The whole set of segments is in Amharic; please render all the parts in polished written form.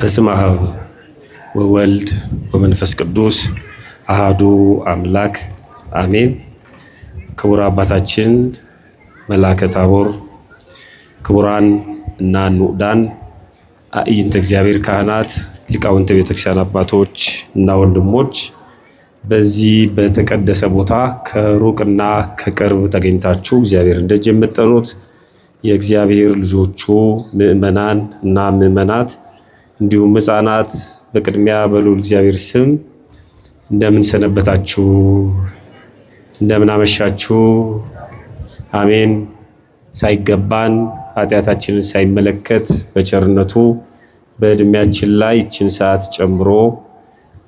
በስመ አብ ወወልድ ወመንፈስ ቅዱስ አሃዱ አምላክ አሜን። ክቡር አባታችን መልአከ ታቦር፣ ክቡራን እና ንዑዳን አዕይንተ እግዚአብሔር ካህናት፣ ሊቃውንተ ቤተክርስቲያን አባቶች እና ወንድሞች በዚህ በተቀደሰ ቦታ ከሩቅና ከቅርብ ተገኝታችሁ እግዚአብሔር ደጅ የምትጠኑት የእግዚአብሔር ልጆቹ ምእመናን እና ምእመናት እንዲሁም ሕፃናት በቅድሚያ በልዑል እግዚአብሔር ስም እንደምን ሰነበታችሁ? እንደምን አመሻችሁ? አሜን። ሳይገባን ኃጢአታችንን ሳይመለከት በቸርነቱ በዕድሜያችን ላይ ይችን ሰዓት ጨምሮ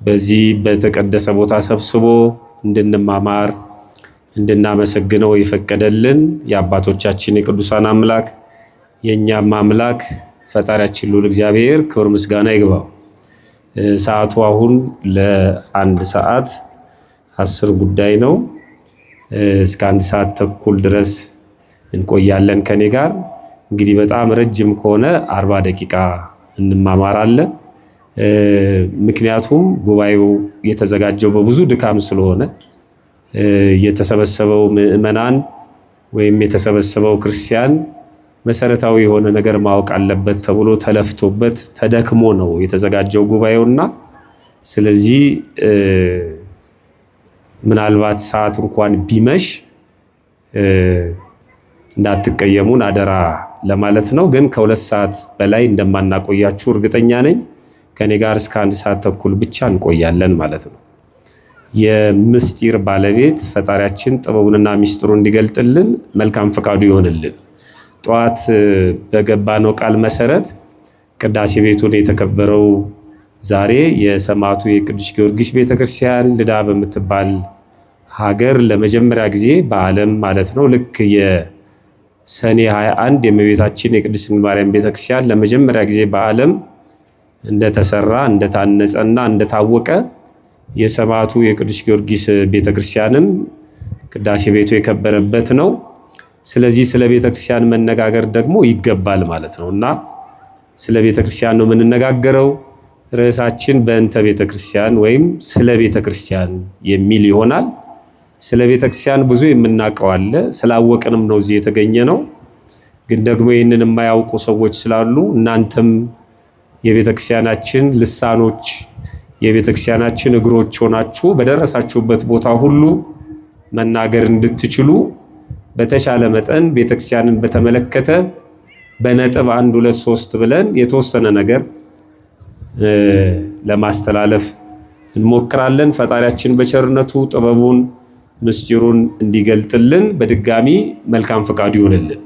በዚህ በተቀደሰ ቦታ ሰብስቦ እንድንማማር እንድናመሰግነው የፈቀደልን የአባቶቻችን የቅዱሳን አምላክ የእኛም አምላክ ፈጣሪያችን ልዑል እግዚአብሔር ክብር ምስጋና ይግባው። ሰዓቱ አሁን ለ1 ሰዓት 10 ጉዳይ ነው። እስከ 1 ሰዓት ተኩል ድረስ እንቆያለን ከኔ ጋር። እንግዲህ በጣም ረጅም ከሆነ 40 ደቂቃ እንማማራለን። ምክንያቱም ጉባኤው የተዘጋጀው በብዙ ድካም ስለሆነ የተሰበሰበው ምእመናን ወይም የተሰበሰበው ክርስቲያን መሰረታዊ የሆነ ነገር ማወቅ አለበት ተብሎ ተለፍቶበት ተደክሞ ነው የተዘጋጀው ጉባኤውና ስለዚህ ምናልባት ሰዓት እንኳን ቢመሽ እንዳትቀየሙን አደራ ለማለት ነው። ግን ከ2 ሰዓት በላይ እንደማናቆያችሁ እርግጠኛ ነኝ። ከኔ ጋር እስከ 1 ሰዓት ተኩል ብቻ እንቆያለን ማለት ነው። የምስጢር ባለቤት ፈጣሪያችን ጥበቡንና ሚስጥሩን እንዲገልጥልን መልካም ፈቃዱ ይሆንልን። ጠዋት በገባነው ቃል መሰረት ቅዳሴ ቤቱን የተከበረው ዛሬ የሰማዕቱ የቅዱስ ጊዮርጊስ ቤተክርስቲያን ልዳ በምትባል ሀገር ለመጀመሪያ ጊዜ በዓለም ማለት ነው ልክ የሰኔ 21 የእመቤታችን የቅድስት ድንግል ማርያም ቤተክርስቲያን ለመጀመሪያ ጊዜ በዓለም እንደተሰራ እንደታነጸና እንደታወቀ የሰማዕቱ የቅዱስ ጊዮርጊስ ቤተክርስቲያንም ቅዳሴ ቤቱ የከበረበት ነው። ስለዚህ ስለ ቤተክርስቲያን መነጋገር ደግሞ ይገባል ማለት ነውና ስለ ቤተክርስቲያን ነው የምንነጋገረው። ርዕሳችን በእንተ ቤተክርስቲያን ወይም ስለ ቤተክርስቲያን የሚል ይሆናል። ስለ ቤተክርስቲያን ብዙ የምናውቀው አለ፣ ስላወቅንም ነው እዚህ የተገኘ ነው። ግን ደግሞ ይህንን የማያውቁ ሰዎች ስላሉ እናንተም የቤተክርስቲያናችን ልሳኖች የቤተክርስቲያናችን እግሮች ሆናችሁ በደረሳችሁበት ቦታ ሁሉ መናገር እንድትችሉ በተሻለ መጠን ቤተክርስቲያንን በተመለከተ በነጥብ 1 2 3 ብለን የተወሰነ ነገር ለማስተላለፍ እንሞክራለን። ፈጣሪያችን በቸርነቱ ጥበቡን ምስጢሩን እንዲገልጥልን በድጋሚ መልካም ፈቃዱ ይሆንልን።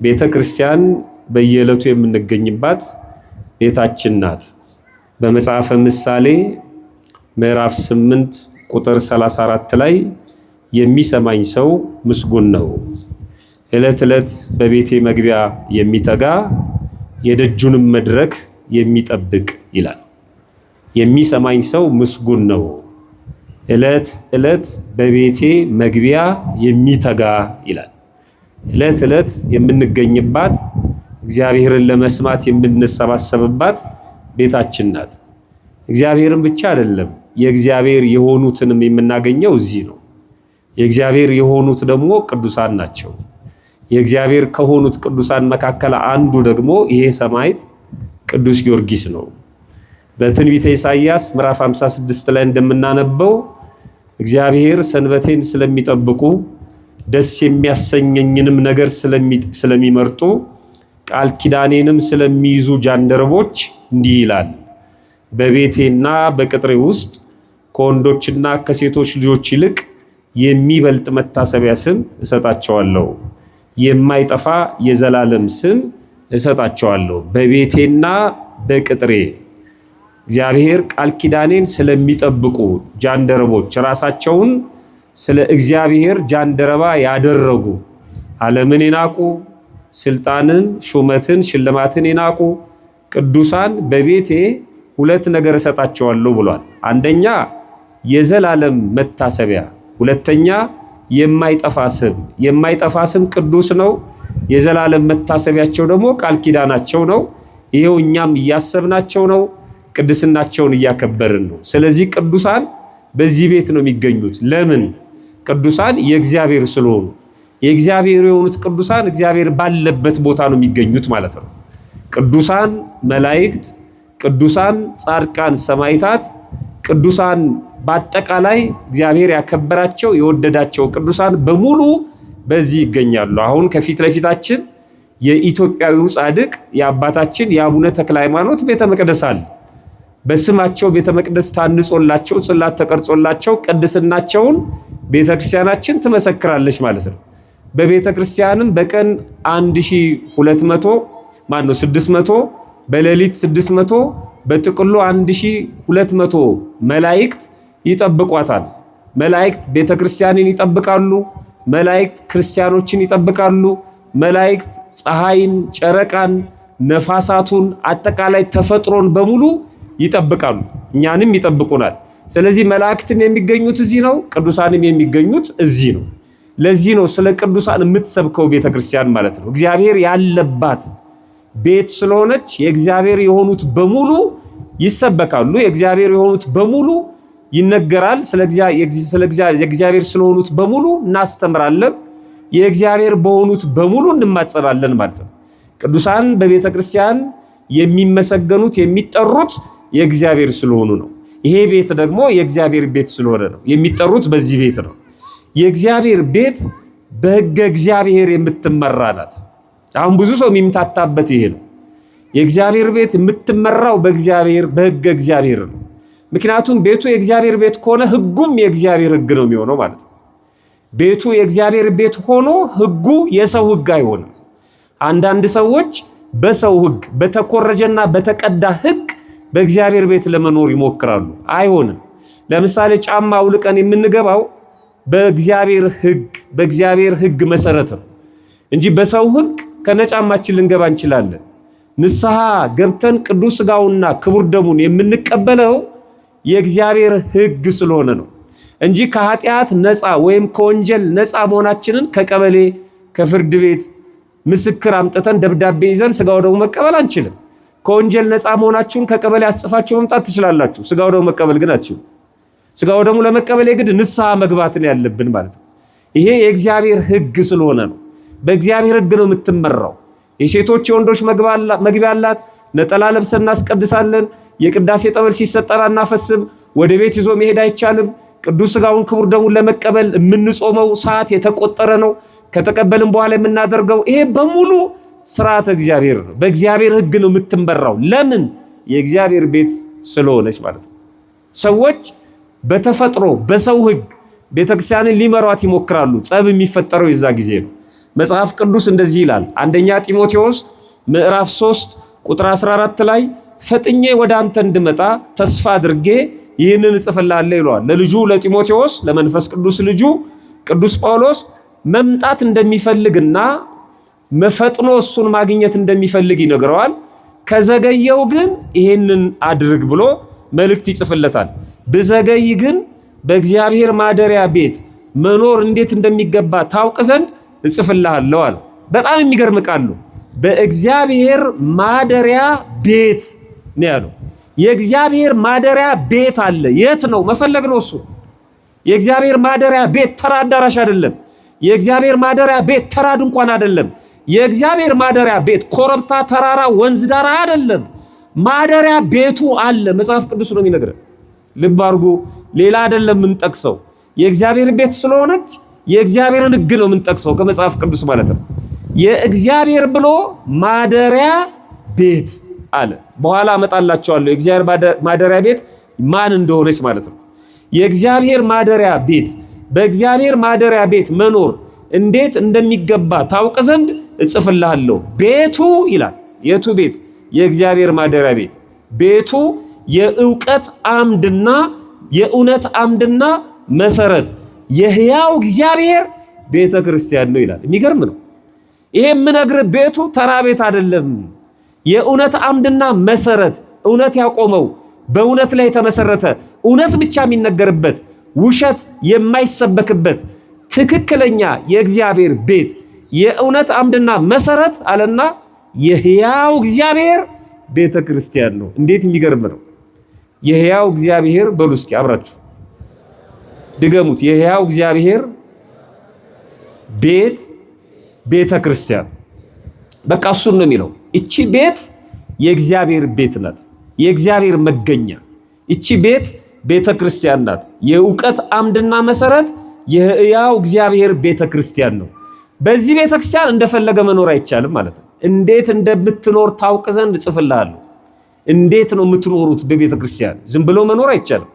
ቤተክርስቲያን በየዕለቱ የምንገኝባት ቤታችን ናት። በመጽሐፈ ምሳሌ ምዕራፍ 8 ቁጥር 34 ላይ የሚሰማኝ ሰው ምስጉን ነው፣ ዕለት ዕለት በቤቴ መግቢያ የሚተጋ የደጁንም መድረክ የሚጠብቅ ይላል። የሚሰማኝ ሰው ምስጉን ነው፣ ዕለት ዕለት በቤቴ መግቢያ የሚተጋ ይላል። ዕለት ዕለት የምንገኝባት እግዚአብሔርን ለመስማት የምንሰባሰብባት ቤታችን ናት። እግዚአብሔርን ብቻ አይደለም የእግዚአብሔር የሆኑትንም የምናገኘው እዚህ ነው። የእግዚአብሔር የሆኑት ደግሞ ቅዱሳን ናቸው። የእግዚአብሔር ከሆኑት ቅዱሳን መካከል አንዱ ደግሞ ይሄ ሰማዕት ቅዱስ ጊዮርጊስ ነው። በትንቢተ ኢሳይያስ ምዕራፍ 56 ላይ እንደምናነበው እግዚአብሔር ሰንበቴን ስለሚጠብቁ ደስ የሚያሰኘኝንም ነገር ስለሚመርጡ ቃል ኪዳኔንም ስለሚይዙ ጃንደረቦች እንዲህ ይላል፣ በቤቴና በቅጥሬ ውስጥ ከወንዶችና ከሴቶች ልጆች ይልቅ የሚበልጥ መታሰቢያ ስም እሰጣቸዋለሁ፣ የማይጠፋ የዘላለም ስም እሰጣቸዋለሁ። በቤቴና በቅጥሬ እግዚአብሔር ቃል ኪዳኔን ስለሚጠብቁ ጃንደረቦች፣ ራሳቸውን ስለ እግዚአብሔር ጃንደረባ ያደረጉ፣ ዓለምን የናቁ፣ ስልጣንን፣ ሹመትን፣ ሽልማትን የናቁ ቅዱሳን በቤቴ 2 ነገር እሰጣቸዋለሁ ብሏል። አንደኛ የዘላለም መታሰቢያ፣ ሁለተኛ የማይጠፋ ስም። የማይጠፋ ስም ቅዱስ ነው። የዘላለም መታሰቢያቸው ደግሞ ቃል ኪዳናቸው ነው። ይሄው እኛም እያሰብናቸው ነው። ቅድስናቸውን እያከበርን ነው። ስለዚህ ቅዱሳን በዚህ ቤት ነው የሚገኙት። ለምን? ቅዱሳን የእግዚአብሔር ስለሆኑ። የእግዚአብሔር የሆኑት ቅዱሳን እግዚአብሔር ባለበት ቦታ ነው የሚገኙት ማለት ነው። ቅዱሳን መላእክት፣ ቅዱሳን ጻድቃን ሰማዕታት፣ ቅዱሳን በአጠቃላይ እግዚአብሔር ያከበራቸው የወደዳቸው ቅዱሳን በሙሉ በዚህ ይገኛሉ። አሁን ከፊት ለፊታችን የኢትዮጵያዊው ጻድቅ የአባታችን የአቡነ ተክለ ሃይማኖት ቤተ መቅደስ አለ። በስማቸው ቤተ መቅደስ ታንጾላቸው ጽላት ተቀርጾላቸው ቅድስናቸውን ቤተ ክርስቲያናችን ትመሰክራለች ማለት ነው። በቤተ ክርስቲያንም በቀን 600 በሌሊት 600 በጥቅሉ 1200 መላእክት ይጠብቋታል። መላእክት ቤተ ክርስቲያንን ይጠብቃሉ። መላእክት ክርስቲያኖችን ይጠብቃሉ። መላእክት ፀሐይን፣ ጨረቃን፣ ነፋሳቱን አጠቃላይ ተፈጥሮን በሙሉ ይጠብቃሉ። እኛንም ይጠብቁናል። ስለዚህ መላእክትም የሚገኙት እዚህ ነው፣ ቅዱሳንም የሚገኙት እዚህ ነው። ለዚህ ነው ስለ ቅዱሳን የምትሰብከው ቤተክርስቲያን ማለት ነው። እግዚአብሔር ያለባት ቤት ስለሆነች የእግዚአብሔር የሆኑት በሙሉ ይሰበካሉ። የእግዚአብሔር የሆኑት በሙሉ ይነገራል። የእግዚአብሔር ስለሆኑት በሙሉ እናስተምራለን። የእግዚአብሔር በሆኑት በሙሉ እንማጸናለን ማለት ነው። ቅዱሳን በቤተክርስቲያን የሚመሰገኑት የሚጠሩት የእግዚአብሔር ስለሆኑ ነው። ይሄ ቤት ደግሞ የእግዚአብሔር ቤት ስለሆነ ነው የሚጠሩት በዚህ ቤት ነው። የእግዚአብሔር ቤት በሕገ እግዚአብሔር የምትመራ ናት። አሁን ብዙ ሰው የሚምታታበት ይሄ ነው። የእግዚአብሔር ቤት የምትመራው በሕገ እግዚአብሔር ነው። ምክንያቱም ቤቱ የእግዚአብሔር ቤት ከሆነ ሕጉም የእግዚአብሔር ሕግ ነው የሚሆነው ማለት ነው። ቤቱ የእግዚአብሔር ቤት ሆኖ ሕጉ የሰው ሕግ አይሆንም። አንዳንድ ሰዎች በሰው ሕግ በተኮረጀና በተቀዳ ሕግ በእግዚአብሔር ቤት ለመኖር ይሞክራሉ። አይሆንም። ለምሳሌ ጫማ አውልቀን የምንገባው በእግዚአብሔር ሕግ መሰረት ነው እንጂ በሰው ሕግ ከነጫማችን ልንገባ እንችላለን። ንስሐ ገብተን ቅዱስ ሥጋውና ክቡር ደሙን የምንቀበለው የእግዚአብሔር ሕግ ስለሆነ ነው እንጂ ከኃጢአት ነፃ ወይም ከወንጀል ነፃ መሆናችንን ከቀበሌ ከፍርድ ቤት ምስክር አምጥተን ደብዳቤ ይዘን ሥጋው ደሙ መቀበል አንችልም። ከወንጀል ነፃ መሆናችሁን ከቀበሌ አስጽፋችሁ መምጣት ትችላላችሁ። ሥጋው ደሙ መቀበል ግን አትችሉም። ሥጋው ደሙ ለመቀበል የግድ ንስሐ መግባትን ያለብን ማለት ነው። ይሄ የእግዚአብሔር ሕግ ስለሆነ ነው። በእግዚአብሔር ሕግ ነው የምትመራው። የሴቶች የወንዶች መግቢያ አላት። ነጠላ ለብሰን እናስቀድሳለን። የቅዳሴ ጠበል ሲሰጠን አናፈስም። ወደ ቤት ይዞ መሄድ አይቻልም። ቅዱስ ሥጋውን ክቡር ደሙን ለመቀበል የምንጾመው ሰዓት የተቆጠረ ነው። ከተቀበልን በኋላ የምናደርገው ይሄ በሙሉ ስርዓተ እግዚአብሔር ነው። በእግዚአብሔር ሕግ ነው የምትመራው። ለምን? የእግዚአብሔር ቤት ስለሆነች ማለት ነው። ሰዎች በተፈጥሮ በሰው ሕግ ቤተክርስቲያንን ሊመሯት ይሞክራሉ። ጸብ የሚፈጠረው የዛ ጊዜ ነው። መጽሐፍ ቅዱስ እንደዚህ ይላል። አንደኛ ጢሞቴዎስ ምዕራፍ 3 ቁጥር 14 ላይ ፈጥኜ ወደ አንተ እንድመጣ ተስፋ አድርጌ ይህንን እጽፍልሃለሁ ይለዋል። ለልጁ ለጢሞቴዎስ ለመንፈስ ቅዱስ ልጁ ቅዱስ ጳውሎስ መምጣት እንደሚፈልግና መፈጥኖ እሱን ማግኘት እንደሚፈልግ ይነግረዋል። ከዘገየው ግን ይህንን አድርግ ብሎ መልእክት ይጽፍለታል። ብዘገይ ግን በእግዚአብሔር ማደሪያ ቤት መኖር እንዴት እንደሚገባ ታውቅ ዘንድ እጽፍልሃለሁ አለ። በጣም የሚገርም ቃል ነው። በእግዚአብሔር ማደሪያ ቤት ነው ያለው። የእግዚአብሔር ማደሪያ ቤት አለ። የት ነው? መፈለግ ነው እሱ። የእግዚአብሔር ማደሪያ ቤት ተራ አዳራሽ አይደለም። የእግዚአብሔር ማደሪያ ቤት ተራ ድንኳን አይደለም። የእግዚአብሔር ማደሪያ ቤት ኮረብታ፣ ተራራ፣ ወንዝ ዳር አይደለም። ማደሪያ ቤቱ አለ። መጽሐፍ ቅዱስ ነው የሚነግረን። ልብ አድርጉ። ሌላ አይደለም የምንጠቅሰው። የእግዚአብሔር ቤት ስለሆነች የእግዚአብሔርን ሕግ ነው የምንጠቅሰው ከመጽሐፍ ቅዱስ ማለት ነው። የእግዚአብሔር ብሎ ማደሪያ ቤት አለ። በኋላ አመጣላችኋለሁ የእግዚአብሔር ማደሪያ ቤት ማን እንደሆነች ማለት ነው። የእግዚአብሔር ማደሪያ ቤት በእግዚአብሔር ማደሪያ ቤት መኖር እንዴት እንደሚገባ ታውቅ ዘንድ እጽፍልሃለሁ። ቤቱ ይላል። የቱ ቤት? የእግዚአብሔር ማደሪያ ቤት። ቤቱ የእውቀት አምድና የእውነት አምድና መሰረት የሕያው እግዚአብሔር ቤተ ክርስቲያን ነው ይላል። የሚገርም ነው። ይሄ የምነግርህ ቤቱ ተራ ቤት አይደለም። የእውነት አምድና መሰረት፣ እውነት ያቆመው በእውነት ላይ የተመሰረተ እውነት ብቻ የሚነገርበት ውሸት የማይሰበክበት ትክክለኛ የእግዚአብሔር ቤት የእውነት አምድና መሰረት አለና የሕያው እግዚአብሔር ቤተ ክርስቲያን ነው። እንዴት የሚገርም ነው! የሕያው እግዚአብሔር በሉ እስኪ አብራችሁ ድገሙት። የሕያው እግዚአብሔር ቤት ቤተ ክርስቲያን። በቃ እሱን ነው የሚለው። እቺ ቤት የእግዚአብሔር ቤት ናት፣ የእግዚአብሔር መገኛ። እቺ ቤት ቤተ ክርስቲያን ናት። የእውቀት አምድና መሰረት የሕያው እግዚአብሔር ቤተ ክርስቲያን ነው። በዚህ ቤተ ክርስቲያን እንደፈለገ መኖር አይቻልም ማለት ነው። እንዴት እንደምትኖር ታውቅ ዘንድ እጽፍልሃለሁ። እንዴት ነው የምትኖሩት በቤተ ክርስቲያን? ዝም ብሎ መኖር አይቻልም።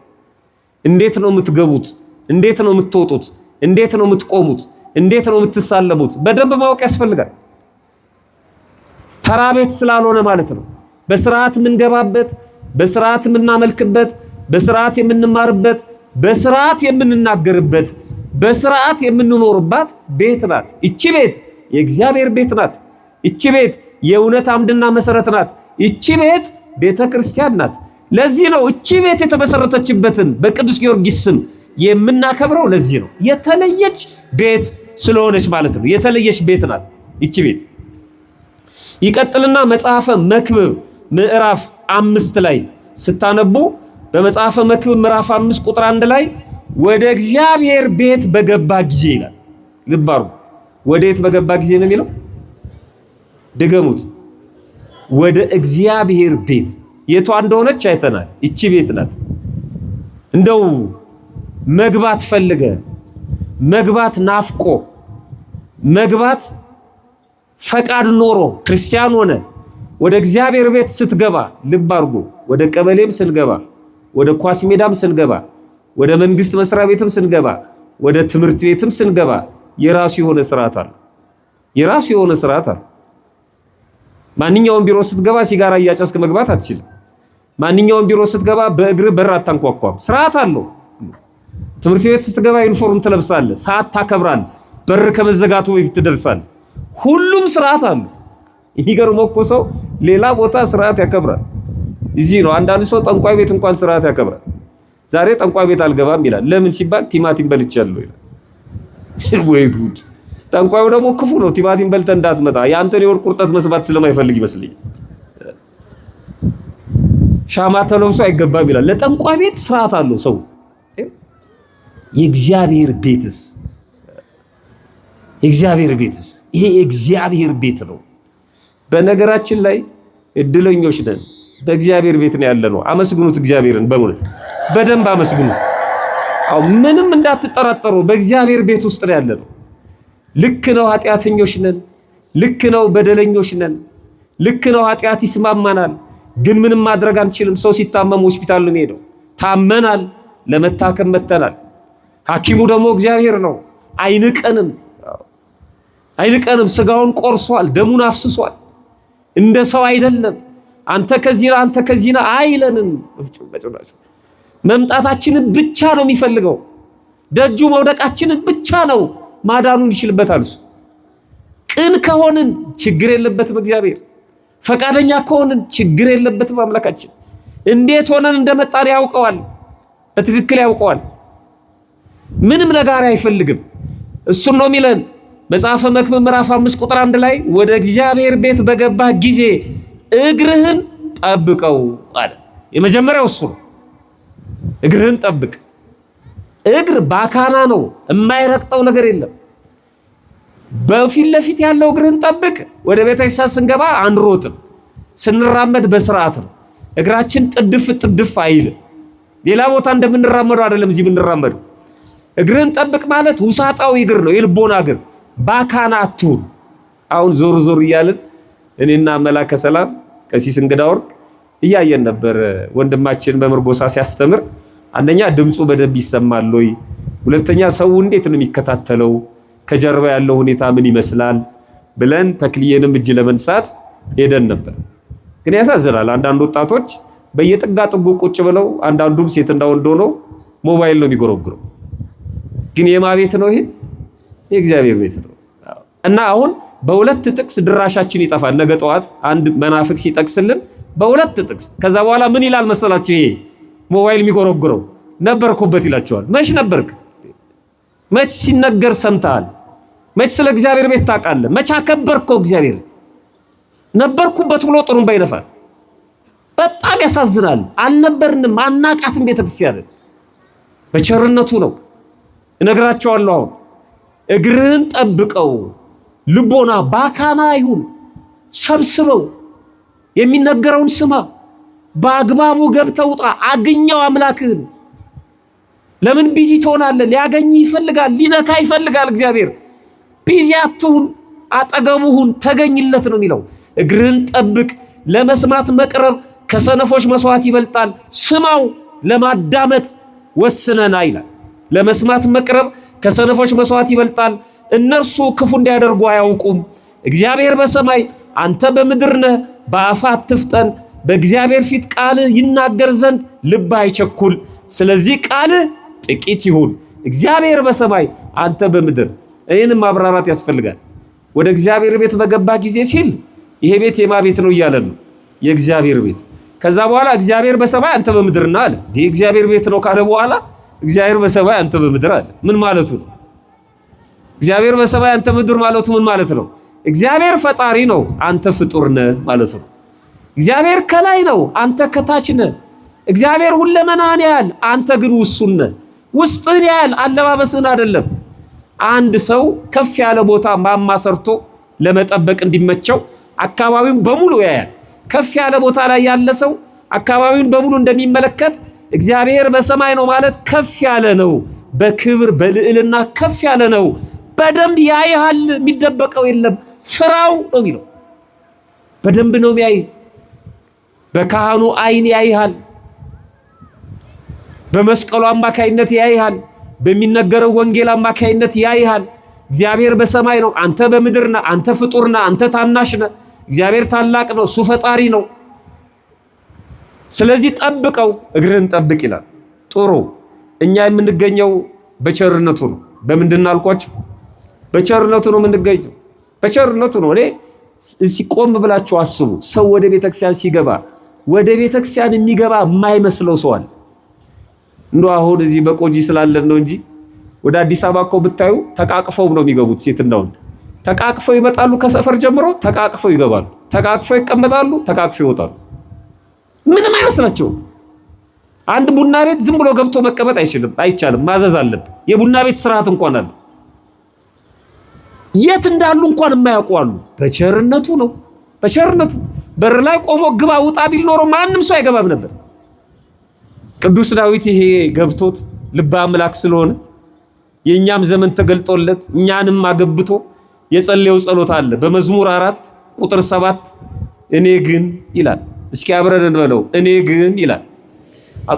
እንዴት ነው የምትገቡት? እንዴት ነው የምትወጡት? እንዴት ነው የምትቆሙት? እንዴት ነው የምትሳለሙት? በደንብ ማወቅ ያስፈልጋል። ተራ ቤት ስላልሆነ ማለት ነው። በስርዓት የምንገባበት፣ በስርዓት የምናመልክበት፣ በስርዓት የምንማርበት፣ በስርዓት የምንናገርበት፣ በስርዓት የምንኖርባት ቤት ናት። እቺ ቤት የእግዚአብሔር ቤት ናት። እቺ ቤት የእውነት አምድና መሰረት ናት። እቺ ቤት ቤተ ክርስቲያን ናት። ለዚህ ነው እቺ ቤት የተመሰረተችበትን በቅዱስ ጊዮርጊስ ስም የምናከብረው። ለዚህ ነው የተለየች ቤት ስለሆነች ማለት ነው። የተለየች ቤት ናት እቺ ቤት። ይቀጥልና መጽሐፈ መክብብ ምዕራፍ 5 ላይ ስታነቡ በመጽሐፈ መክብብ ምዕራፍ 5 ቁጥር 1 ላይ ወደ እግዚአብሔር ቤት በገባ ጊዜ ይላል። ልብ አድርጉ። ወዴት በገባ ጊዜ ነው የሚለው? ድገሙት። ወደ እግዚአብሔር ቤት። የቷ እንደሆነች አይተናል። እቺ ቤት ናት። እንደው መግባት ፈልገ፣ መግባት ናፍቆ፣ መግባት ፈቃድ ኖሮ ክርስቲያን ሆነ ወደ እግዚአብሔር ቤት ስትገባ፣ ልብ አድርጉ። ወደ ቀበሌም ስንገባ፣ ወደ ኳስ ሜዳም ስንገባ፣ ወደ መንግስት መስሪያ ቤትም ስንገባ፣ ወደ ትምህርት ቤትም ስንገባ የራሱ የሆነ ስርዓት አለ። የራሱ የሆነ ስርዓት አለ። ማንኛውም ቢሮ ስትገባ ሲጋራ እያጨስክ መግባት አትችልም። ማንኛውም ቢሮ ስትገባ በእግር በር አታንኳኳም። ስርዓት አለው። ትምህርት ቤት ስትገባ ዩኒፎርም ትለብሳለህ፣ ሰዓት ታከብራለህ፣ በር ከመዘጋቱ በፊት ትደርሳለህ። ሁሉም ስርዓት አለው። የሚገርመው እኮ ሰው ሌላ ቦታ ስርዓት ያከብራል። እዚህ ነው አንዳንድ ሰው ጠንቋይ ቤት እንኳን ስርዓት ያከብራል። ዛሬ ጠንቋይ ቤት አልገባም ይላል። ለምን ሲባል ቲማቲም በልቻለሁ ይላል። ወይ ጉድ! ጠንቋዩ ደግሞ ክፉ ነው። ቲማቲም በልተ እንዳትመጣ የአንተን የወር ቁርጠት መስባት ስለማይፈልግ ይመስለኛል። ሻማ ተለብሶ አይገባም ይላል። ለጠንቋይ ቤት ስርዓት አለው ሰው። የእግዚአብሔር ቤትስ የእግዚአብሔር ቤትስ ይሄ የእግዚአብሔር ቤት ነው። በነገራችን ላይ እድለኞች ነን። በእግዚአብሔር ቤት ነው ያለነው። አመስግኑት እግዚአብሔርን፣ በእውነት በደንብ አመስግኑት። አው ምንም እንዳትጠራጠሩ በእግዚአብሔር ቤት ውስጥ ነው ያለነው። ልክ ነው፣ ኃጢአተኞች ነን። ልክ ነው፣ በደለኞች ነን። ልክ ነው፣ ኃጢአት ይስማማናል። ግን ምንም ማድረግ አንችልም። ሰው ሲታመም ሆስፒታል ነው የሚሄደው። ታመናል፣ ለመታከም መተናል። ሐኪሙ ደግሞ እግዚአብሔር ነው። አይንቀንም፣ አይንቀንም። ስጋውን ቆርሷል፣ ደሙን አፍስሷል። እንደ ሰው አይደለም። አንተ ከዚህ ነህ፣ አንተ ከዚህ ነህ አይለንም። መምጣታችንን ብቻ ነው የሚፈልገው። ደጁ መውደቃችንን ብቻ ነው ማዳኑን ይችልበታል። እሱ ቅን ከሆንን ችግር የለበትም እግዚአብሔር። ፈቃደኛ ከሆንን ችግር የለበትም አምላካችን። እንዴት ሆነን እንደመጣን ያውቀዋል፣ በትክክል ያውቀዋል። ምንም ነገር አይፈልግም። እሱን ነው የሚለን መጽሐፈ መክብብ ምዕራፍ 5 ቁጥር 1 ላይ ወደ እግዚአብሔር ቤት በገባ ጊዜ እግርህን ጠብቀው አለ። የመጀመሪያው እሱ ነው። እግርህን ጠብቅ። እግር ባካና ነው፣ የማይረቅጠው ነገር የለም። በፊት ለፊት ያለው እግርህን ጠብቅ። ወደ ቤተክርስቲያን ስንገባ አንሮጥም፣ ስንራመድ በስርዓት ነው። እግራችን ጥድፍ ጥድፍ አይልም። ሌላ ቦታ እንደምንራመደው አይደለም እዚህ የምንራመደው። እግርህን ጠብቅ ማለት ውሳጣዊ እግር ነው፣ የልቦና እግር። ባካና አትሁን። አሁን ዞር ዞር እያልን እኔና መላከ ሰላም ቀሲስ እንግዳ ወርቅ እያየን ነበር ወንድማችን በመርጎሳ ሲያስተምር። አንደኛ ድምፁ በደንብ ይሰማል ወይ? ሁለተኛ ሰው እንዴት ነው የሚከታተለው? ከጀርባ ያለው ሁኔታ ምን ይመስላል ብለን ተክልዬንም እጅ ለመንሳት ሄደን ነበር። ግን ያሳዝናል። አንዳንድ ወጣቶች በየጥጋ ጥጉ ቁጭ ብለው፣ አንዳንዱም ሴት እና ወንድ ሆነው ሞባይል ነው የሚጎረጉረው። ግን የማ ቤት ነው ይሄ? የእግዚአብሔር ቤት ነው። እና አሁን በሁለት ጥቅስ ድራሻችን ይጠፋል። ነገ ጠዋት አንድ መናፍቅ ሲጠቅስልን በሁለት ጥቅስ ከዛ በኋላ ምን ይላል መሰላችሁ? ይሄ ሞባይል የሚጎረጉረው ነበርኩበት ይላቸዋል። መች ነበርክ? መች ሲነገር ሰምተሃል? መች ስለ እግዚአብሔር ቤት ታውቃለህ? መች አከበርከው? እግዚአብሔር ነበርኩበት ብሎ ጥሩምባ ይነፋል። በጣም ያሳዝናል። አልነበርንም፣ አናቃትም ቤተክርስቲያንን። በቸርነቱ ነው። እነግራቸዋለሁ። አሁን እግርህን ጠብቀው፣ ልቦና ባካና ይሁን፣ ሰብስበው፣ የሚነገረውን ስማ፣ በአግባቡ ገብተህ ውጣ፣ አግኘው አምላክህን። ለምን ቢዚ ትሆናለህ? ሊያገኝ ይፈልጋል፣ ሊነካ ይፈልጋል እግዚአብሔር። ቢዚ አትሁን፣ አጠገቡሁን፣ ተገኝለት ነው የሚለው። እግርህን ጠብቅ። ለመስማት መቅረብ ከሰነፎች መስዋዕት ይበልጣል። ስማው፣ ለማዳመጥ ወስነና ይላል። ለመስማት መቅረብ ከሰነፎች መስዋዕት ይበልጣል። እነርሱ ክፉ እንዲያደርጉ አያውቁም። እግዚአብሔር በሰማይ አንተ በምድር ነህ። በአፍህ አትፍጠን፣ በእግዚአብሔር ፊት ቃልህ ይናገር ዘንድ ልብ አይቸኩል። ስለዚህ ቃልህ ጥቂት ይሁን። እግዚአብሔር በሰማይ አንተ በምድር። ይህንም ማብራራት ያስፈልጋል። ወደ እግዚአብሔር ቤት በገባ ጊዜ ሲል ይሄ ቤት የማ ቤት ነው እያለ ነው? የእግዚአብሔር ቤት። ከዛ በኋላ እግዚአብሔር በሰማይ አንተ በምድር ነህ አለ። ይህ እግዚአብሔር ቤት ነው ካለ በኋላ እግዚአብሔር በሰማይ አንተ በምድር አለ። ምን ማለቱ ነው? እግዚአብሔር በሰማይ አንተ ምድር ማለቱ ምን ማለት ነው? እግዚአብሔር ፈጣሪ ነው፣ አንተ ፍጡር ነህ ማለት ነው። እግዚአብሔር ከላይ ነው፣ አንተ ከታች ነህ። እግዚአብሔር ሁለመናህን ያያል፣ አንተ ግን ውሱን ነህ። ውስጥህን ያያል፣ አለባበስህን አይደለም። አንድ ሰው ከፍ ያለ ቦታ ማማ ሰርቶ ለመጠበቅ እንዲመቸው አካባቢውን በሙሉ ያያል። ከፍ ያለ ቦታ ላይ ያለ ሰው አካባቢውን በሙሉ እንደሚመለከት እግዚአብሔር በሰማይ ነው ማለት ከፍ ያለ ነው፣ በክብር በልዕልና ከፍ ያለ ነው። በደንብ ያይሃል፣ የሚደበቀው የለም። ፍራው ነው የሚለው። በደንብ ነው የሚያይ። በካህኑ አይን ያይሃል፣ በመስቀሉ አማካይነት ያይሃል፣ በሚነገረው ወንጌል አማካይነት ያይሃል። እግዚአብሔር በሰማይ ነው፣ አንተ በምድር ነህ። አንተ ፍጡር ነህ፣ አንተ ታናሽ ነህ። እግዚአብሔር ታላቅ ነው፣ እሱ ፈጣሪ ነው። ስለዚህ ጠብቀው፣ እግርህን ጠብቅ ይላል። ጥሩ። እኛ የምንገኘው በቸርነቱ ነው። በምንድን አልኳችሁ? በቸርነቱ ነው የምንገኘው። በቸርነቱ ነው። እኔ ሲቆም ብላችሁ አስቡ። ሰው ወደ ቤተክርስቲያን ሲገባ ወደ ቤተክርስቲያን የሚገባ የማይመስለው ሰው አለ። እንደው አሁን እዚህ በቆጂ ስላለን ነው እንጂ ወደ አዲስ አበባ እኮ ብታዩ ተቃቅፈው ነው የሚገቡት። ሴትና ወንድ ተቃቅፈው ይመጣሉ። ከሰፈር ጀምሮ ተቃቅፈው ይገባሉ፣ ተቃቅፈው ይቀመጣሉ፣ ተቃቅፈው ይወጣሉ። ምንም አይመስላቸውም። አንድ ቡና ቤት ዝም ብሎ ገብቶ መቀመጥ አይቻልም። ማዘዝ አለብን። የቡና ቤት ስርዓት እንኳን አለ። የት እንዳሉ እንኳን የማያውቁ አሉ። በቸርነቱ ነው። በቸርነቱ በር ላይ ቆሞ ግባ ውጣ ቢል ኖሮ ማንም ሰው አይገባም ነበር። ቅዱስ ዳዊት ይሄ ገብቶት ልበ አምላክ ስለሆነ የእኛም ዘመን ተገልጦለት እኛንም አገብቶ የጸለየው ጸሎት አለ። በመዝሙር 4 ቁጥር 7 እኔ ግን ይላል። እስኪ አብረን እንበለው። እኔ ግን ይላል።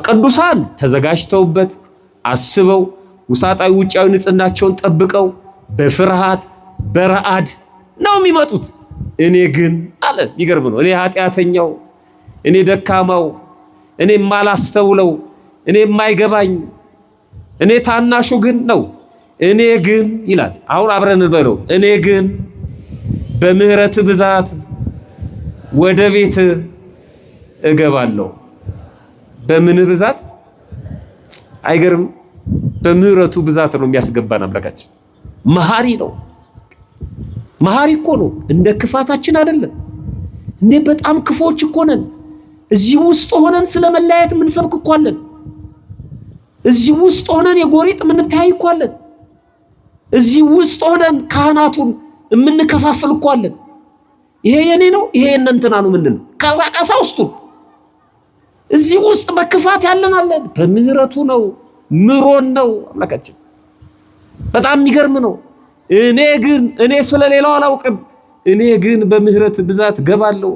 ቅዱሳን ተዘጋጅተውበት አስበው ውሳጣዊ ውጫዊ ንጽህናቸውን ጠብቀው በፍርሃት በረአድ ነው የሚመጡት። እኔ ግን አለ። ይገርም ነው። እኔ ኃጢአተኛው፣ እኔ ደካማው፣ እኔ ማላስተውለው፣ እኔ የማይገባኝ፣ እኔ ታናሹ ግን ነው። እኔ ግን ይላል። አሁን አብረን እንበለው። እኔ ግን በምህረት ብዛት ወደ ቤት እገባለሁ። በምን ብዛት? አይገርም? በምህረቱ ብዛት ነው የሚያስገባን አምላካችን። መሐሪ ነው። መሐሪ እኮ ነው። እንደ ክፋታችን አይደለም። እንዴ በጣም ክፎች እኮ ነን። እዚህ ውስጥ ሆነን ስለመለያየት የምንሰብክ እኮ አለን። እዚህ ውስጥ ሆነን የጎሪጥ የምንተያይ እኮ አለን። እዚህ ውስጥ ሆነን ካህናቱን የምንከፋፍል እኮ አለን። ይሄ የኔ ነው፣ ይሄ የእነንትና ነው ምንድን ቀሳውስቱ እዚህ ውስጥ በክፋት ያለን አለን። በምህረቱ ነው፣ ምሮን ነው አምላካችን። በጣም የሚገርም ነው። እኔ ስለሌላው አላውቅም፣ እኔ ግን በምህረት ብዛት ገባለሁ።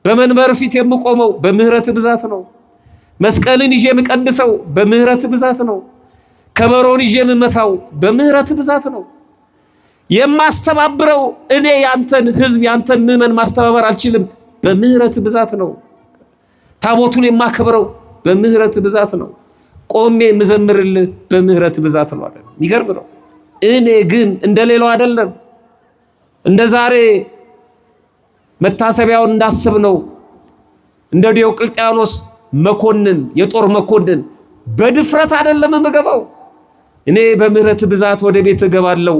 በመንበር ፊት የምቆመው በምህረት ብዛት ነው። መስቀልን ይዤ የምቀድሰው በምህረት ብዛት ነው። ከበሮን ይዤ የምመታው በምህረት ብዛት ነው። የማስተባብረው እኔ ያንተን ህዝብ ያንተን ምዕመን ማስተባበር አልችልም፣ በምህረት ብዛት ነው። ታቦቱን የማከብረው በምህረት ብዛት ነው። ቆሜ የምዘምርልህ በምህረት ብዛት ነው አለ። የሚገርም ነው። እኔ ግን እንደሌላው አይደለም። እንደ ዛሬ መታሰቢያውን እንዳስብነው እንደ ዲዮቅልጥያኖስ መኮንን የጦር መኮንን በድፍረት አይደለም የምገባው። እኔ በምህረት ብዛት ወደ ቤት እገባለሁ፣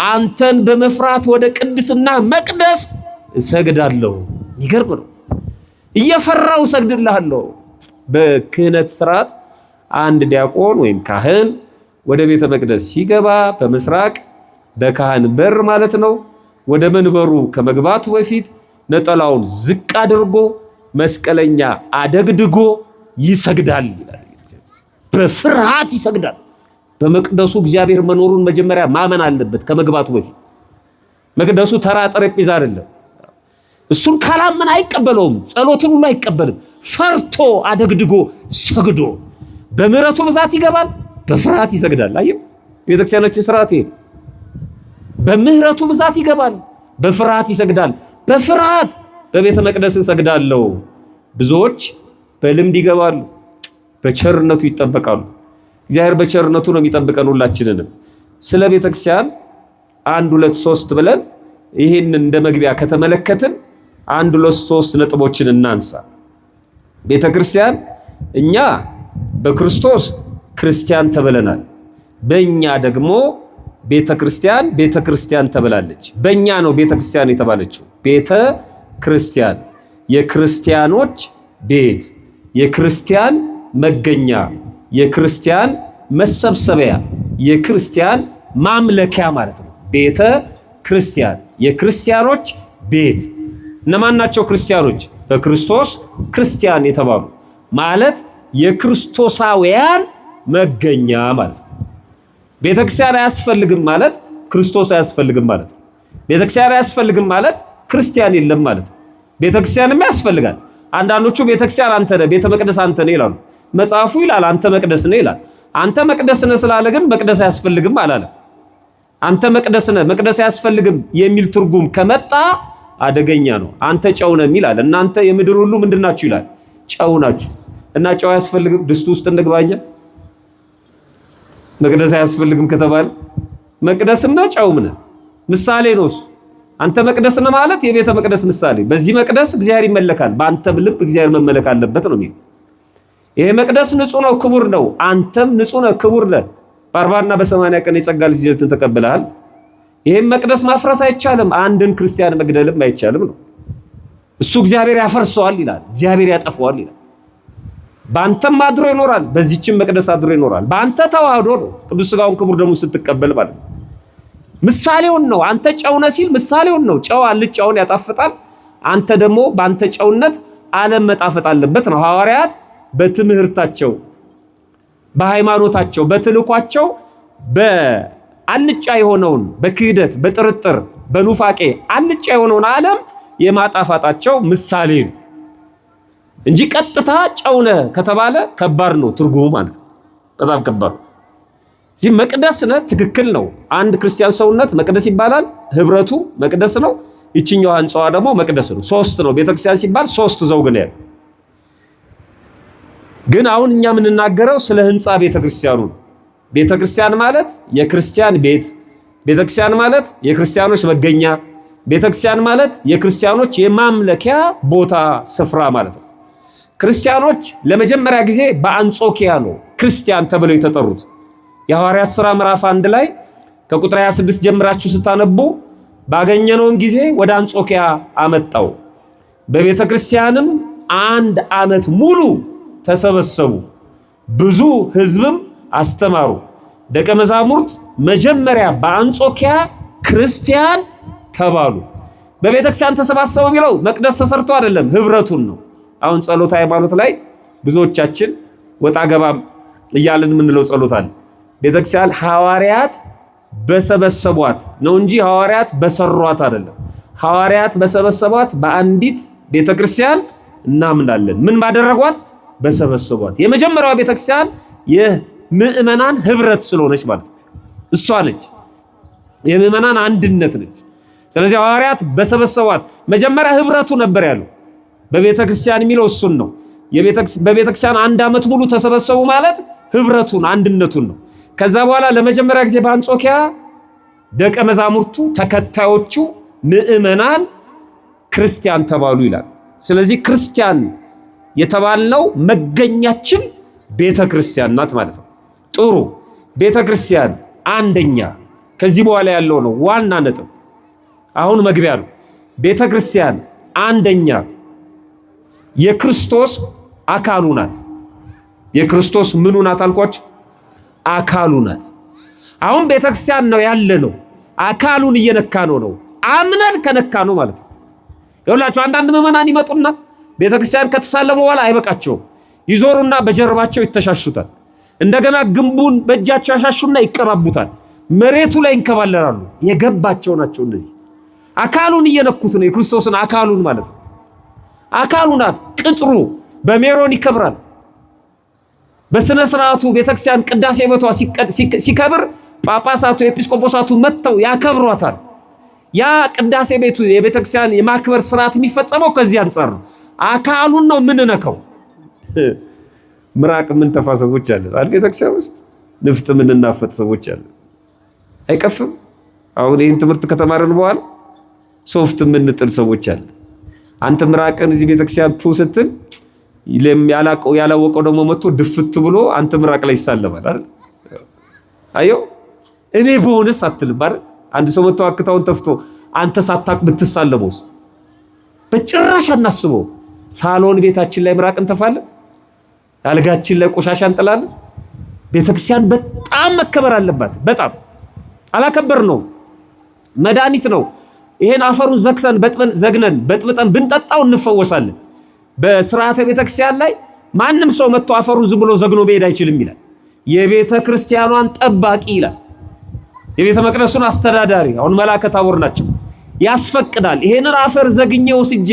አንተን በመፍራት ወደ ቅድስና መቅደስ እሰግዳለሁ። የሚገርም ነው። እየፈራው ሰግድልሃለሁ። በክህነት ስርዓት አንድ ዲያቆን ወይም ካህን ወደ ቤተ መቅደስ ሲገባ በምስራቅ በካህን በር ማለት ነው ወደ መንበሩ ከመግባቱ በፊት ነጠላውን ዝቅ አድርጎ መስቀለኛ አደግድጎ ይሰግዳል ይላል። በፍርሃት ይሰግዳል። በመቅደሱ እግዚአብሔር መኖሩን መጀመሪያ ማመን አለበት ከመግባቱ በፊት። መቅደሱ ተራ ጠረጴዛ አይደለም። እሱን ካላመን አይቀበለውም፣ ጸሎትን ሁሉ አይቀበልም። ፈርቶ አደግድጎ ሰግዶ በምህረቱ ብዛት ይገባል፣ በፍርሃት ይሰግዳል። አየው የቤተክርስቲያናችን ስርዓት ይሄ። በምህረቱ ብዛት ይገባል፣ በፍርሃት ይሰግዳል። በፍርሃት በቤተ መቅደስ እሰግዳለሁ። ብዙዎች በልምድ ይገባሉ፣ በቸርነቱ ይጠበቃሉ። እግዚአብሔር በቸርነቱ ነው የሚጠብቀን ሁላችንንም። ስለ ቤተክርስቲያን 1 2 3 ብለን ይሄን እንደ መግቢያ ከተመለከትን 1 2 3 ነጥቦችን እናንሳ። ቤተክርስቲያን እኛ በክርስቶስ ክርስቲያን ተብለናል። በእኛ ደግሞ ቤተክርስቲያን ተብላለች። በእኛ ነው ቤተክርስቲያን የተባለችው። ቤተክርስቲያን የክርስቲያኖች ቤት፣ የክርስቲያን መገኛ፣ የክርስቲያን መሰብሰቢያ፣ የክርስቲያን ማምለኪያ ማለት ነው። ቤተ ክርስቲያን የክርስቲያኖች ቤት። እነማን ናቸው ክርስቲያኖች? በክርስቶስ ክርስቲያን የተባሉ ማለት የክርስቶሳውያን መገኛ ማለት ነው። ቤተክርስቲያን አያስፈልግም ማለት ክርስቶስ አያስፈልግም ማለት ነው። ቤተክርስቲያን አያስፈልግም ማለት ክርስቲያን የለም ማለት ነው። ቤተክርስቲያንም ያስፈልጋል። አንዳንዶቹ ቤተክርስቲያን አንተ ነህ፣ ቤተ መቅደስ አንተ ነህ ይላሉ። መጽሐፉ ይላል አንተ መቅደስ ነህ ይላል። አንተ መቅደስ ነህ ስላለ ግን መቅደስ አያስፈልግም አላለም። አንተ መቅደስ ነህ መቅደስ አያስፈልግም የሚል ትርጉም ከመጣ አደገኛ ነው። አንተ ጨው ነህ ይላል። እናንተ የምድር ሁሉ ምንድናችሁ ይላል? ጨው ናችሁ። እና ጨው አያስፈልግም ድስቱ ውስጥ እንግባኛ። መቅደስ አያስፈልግም ከተባለ መቅደስም ነህ ጨውም ነህ። ምሳሌ ነው እሱ። አንተ መቅደስ ነህ ማለት የቤተ መቅደስ ምሳሌ። በዚህ መቅደስ እግዚአብሔር ይመለካል፣ በአንተም ልብ እግዚአብሔር መመለክ አለበት ነው የሚለው። ይሄ መቅደስ ንጹህ ነው፣ ክቡር ነው። አንተም ንጹህ ነህ፣ ክቡር ነህ። በ40 እና በ80 ቀን የጸጋ ልጅነትን ተቀብለሃል። ይሄን መቅደስ ማፍረስ አይቻልም፣ አንድን ክርስቲያን መግደልም አይቻልም ነው። እሱ እግዚአብሔር ያፈርሰዋል ይላል፣ እግዚአብሔር ያጠፋዋል ይላል። በአንተም አድሮ ይኖራል፣ በዚህችም መቅደስ አድሮ ይኖራል። በአንተ ተዋህዶ ነው ቅዱስ ሥጋውን ክቡር ደሙን ስትቀበል ማለት ነው። ምሳሌውን ነው። አንተ ጨው ነህ ሲል ምሳሌውን ነው። ጨው አልጫውን ያጣፍጣል። አንተ ደግሞ በአንተ ጨውነት ዓለም መጣፈጥ አለበት ነው። ሐዋርያት በትምህርታቸው፣ በሃይማኖታቸው፣ በትልኳቸው በአልጫ የሆነውን በክህደት፣ በጥርጥር፣ በኑፋቄ አልጫ የሆነውን ዓለም የማጣፋጣቸው ምሳሌ ነው እንጂ ቀጥታ ጨው ነህ ከተባለ ከባድ ነው ትርጉሙ ማለት ነው። በጣም ከባድ ነው። እዚህ መቅደስ ነህ ትክክል ነው። አንድ ክርስቲያን ሰውነት መቅደስ ይባላል። ህብረቱ መቅደስ ነው። ይችኛው ህንጻዋ ደግሞ መቅደስ ነው። 3 ነው። ቤተክርስቲያን ሲባል 3 ዘውግ ነው ያለው። ግን አሁን እኛ የምንናገረው ስለ ህንጻ ቤተክርስቲያኑ ነው። ቤተክርስቲያን ማለት የክርስቲያን ቤት፣ ቤተክርስቲያን ማለት የክርስቲያኖች መገኛ፣ ቤተክርስቲያን ማለት የክርስቲያኖች የማምለኪያ ቦታ ስፍራ ማለት ነው። ክርስቲያኖች ለመጀመሪያ ጊዜ በአንጾኪያ ነው ክርስቲያን ተብለው የተጠሩት። የሐዋርያት ሥራ ምዕራፍ 1 ላይ ከቁጥር 26 ጀምራችሁ ስታነቡ ባገኘነውን ጊዜ ወደ አንጾኪያ አመጣው፣ በቤተ ክርስቲያንም 1 ዓመት ሙሉ ተሰበሰቡ፣ ብዙ ህዝብም አስተማሩ። ደቀ መዛሙርት መጀመሪያ በአንጾኪያ ክርስቲያን ተባሉ። በቤተ ክርስቲያን ተሰባሰቡ የሚለው መቅደስ ተሰርቶ አይደለም፣ ህብረቱን ነው። አሁን ጸሎት ሃይማኖት ላይ ብዙዎቻችን ወጣ ገባም እያልን የምንለው ጸሎት አለ። ቤተክርስቲያን ሐዋርያት በሰበሰቧት ነው እንጂ ሐዋርያት በሰሯት አይደለም። ሐዋርያት በሰበሰቧት በአንዲት ቤተክርስቲያን እናምናለን። ምን ባደረጓት? በሰበሰቧት። የመጀመሪያዋ ቤተክርስቲያን የምእመናን ህብረት ስለሆነች ማለት ነው። እሷ ነች፣ የምእመናን አንድነት ነች። ስለዚህ ሐዋርያት በሰበሰቧት መጀመሪያ ህብረቱ ነበር ያለው። በቤተክርስቲያን የሚለው እሱን ነው። በቤተክርስቲያን 1 ዓመት ሙሉ ተሰበሰቡ ማለት ህብረቱን አንድነቱን ነው። ከዛ በኋላ ለመጀመሪያ ጊዜ በአንጾኪያ ደቀ መዛሙርቱ ተከታዮቹ ምእመናን ክርስቲያን ተባሉ ይላል። ስለዚህ ክርስቲያን የተባልነው መገኛችን ቤተ ክርስቲያን ናት ማለት ነው። ጥሩ ቤተ ክርስቲያን አንደኛ፣ ከዚህ በኋላ ያለው ነው ዋና ነጥብ። አሁን መግቢያ ነው። ቤተ ክርስቲያን አንደኛ የክርስቶስ አካሉ ናት። የክርስቶስ ምኑ ናት አልኳችሁ? አካሉ ናት። አሁን ቤተክርስቲያን ነው ያለ ነው። አካሉን እየነካ ነው። አምነን ከነካ ነው ማለት ነው። ይኸውላችሁ አንዳንድ ምዕመናን ይመጡና ቤተክርስቲያን ከተሳለሙ በኋላ አይበቃቸውም። ይዞሩና በጀርባቸው ይተሻሹታል። እንደገና ግንቡን በእጃቸው ያሻሹና ይቀባቡታል። መሬቱ ላይ ይንከባለራሉ። የገባቸው ናቸው እነዚህ። አካሉን እየነኩት ነው። የክርስቶስን አካሉን ማለት ነው። አካሉ ናት። ቅጥሩ በሜሮን ይከብራል። በስነ ስርዓቱ ቤተክርስቲያን ቅዳሴ ቤቷ ሲከብር ጳጳሳቱ ኤጲስቆጶሳቱ መጥተው ያከብሯታል። ያ ቅዳሴ ቤቱ የቤተክርስቲያን የማክበር ስርዓት የሚፈጸመው ከዚህ አንፃር ነው። አካሉን ነው የምንነካው። ምራቅ ምን ተፋ ሰዎች አለን አይደል? ቤተክርስቲያን ውስጥ ንፍጥ ምን እናፈጥ ሰዎች አለን። አይቀፍም? አሁን ይህን ትምህርት ከተማርን በኋላ ሶፍት ምን ጥል ሰዎች አለን። አንተ ምራቅን እዚህ ቤተክርስቲያን ቱ ስትል ያላወቀው ደግሞ መጥቶ ድፍት ብሎ አንተ ምራቅ ላይ ይሳለማል አይደል? አየው እኔ በሆነስ አትልም አይደል? አንድ ሰው መጥቶ አክታውን ተፍቶ አንተ ሳታቅ ብትሳለመውስ? በጭራሽ አናስበው። ሳሎን ቤታችን ላይ ምራቅ እንተፋለን። አልጋችን ላይ ቆሻሻ እንጥላለን። ቤተክርስቲያን በጣም መከበር አለባት። በጣም አላከበር ነው። መድኃኒት ነው። ይሄን አፈሩን ዘግነን በጥብጠን ብንጠጣው እንፈወሳለን። በስርዓተ ቤተክርስቲያን ላይ ማንም ሰው መጥቶ አፈሩን ዝም ብሎ ዘግኖ መሄድ አይችልም ይላል። የቤተ ክርስቲያኗን ጠባቂ ይላል። የቤተ መቅደሱን አስተዳዳሪ አሁን መላከ ታቦር ናቸው። ያስፈቅዳል። ይሄንን አፈር ዘግኜ ወስጄ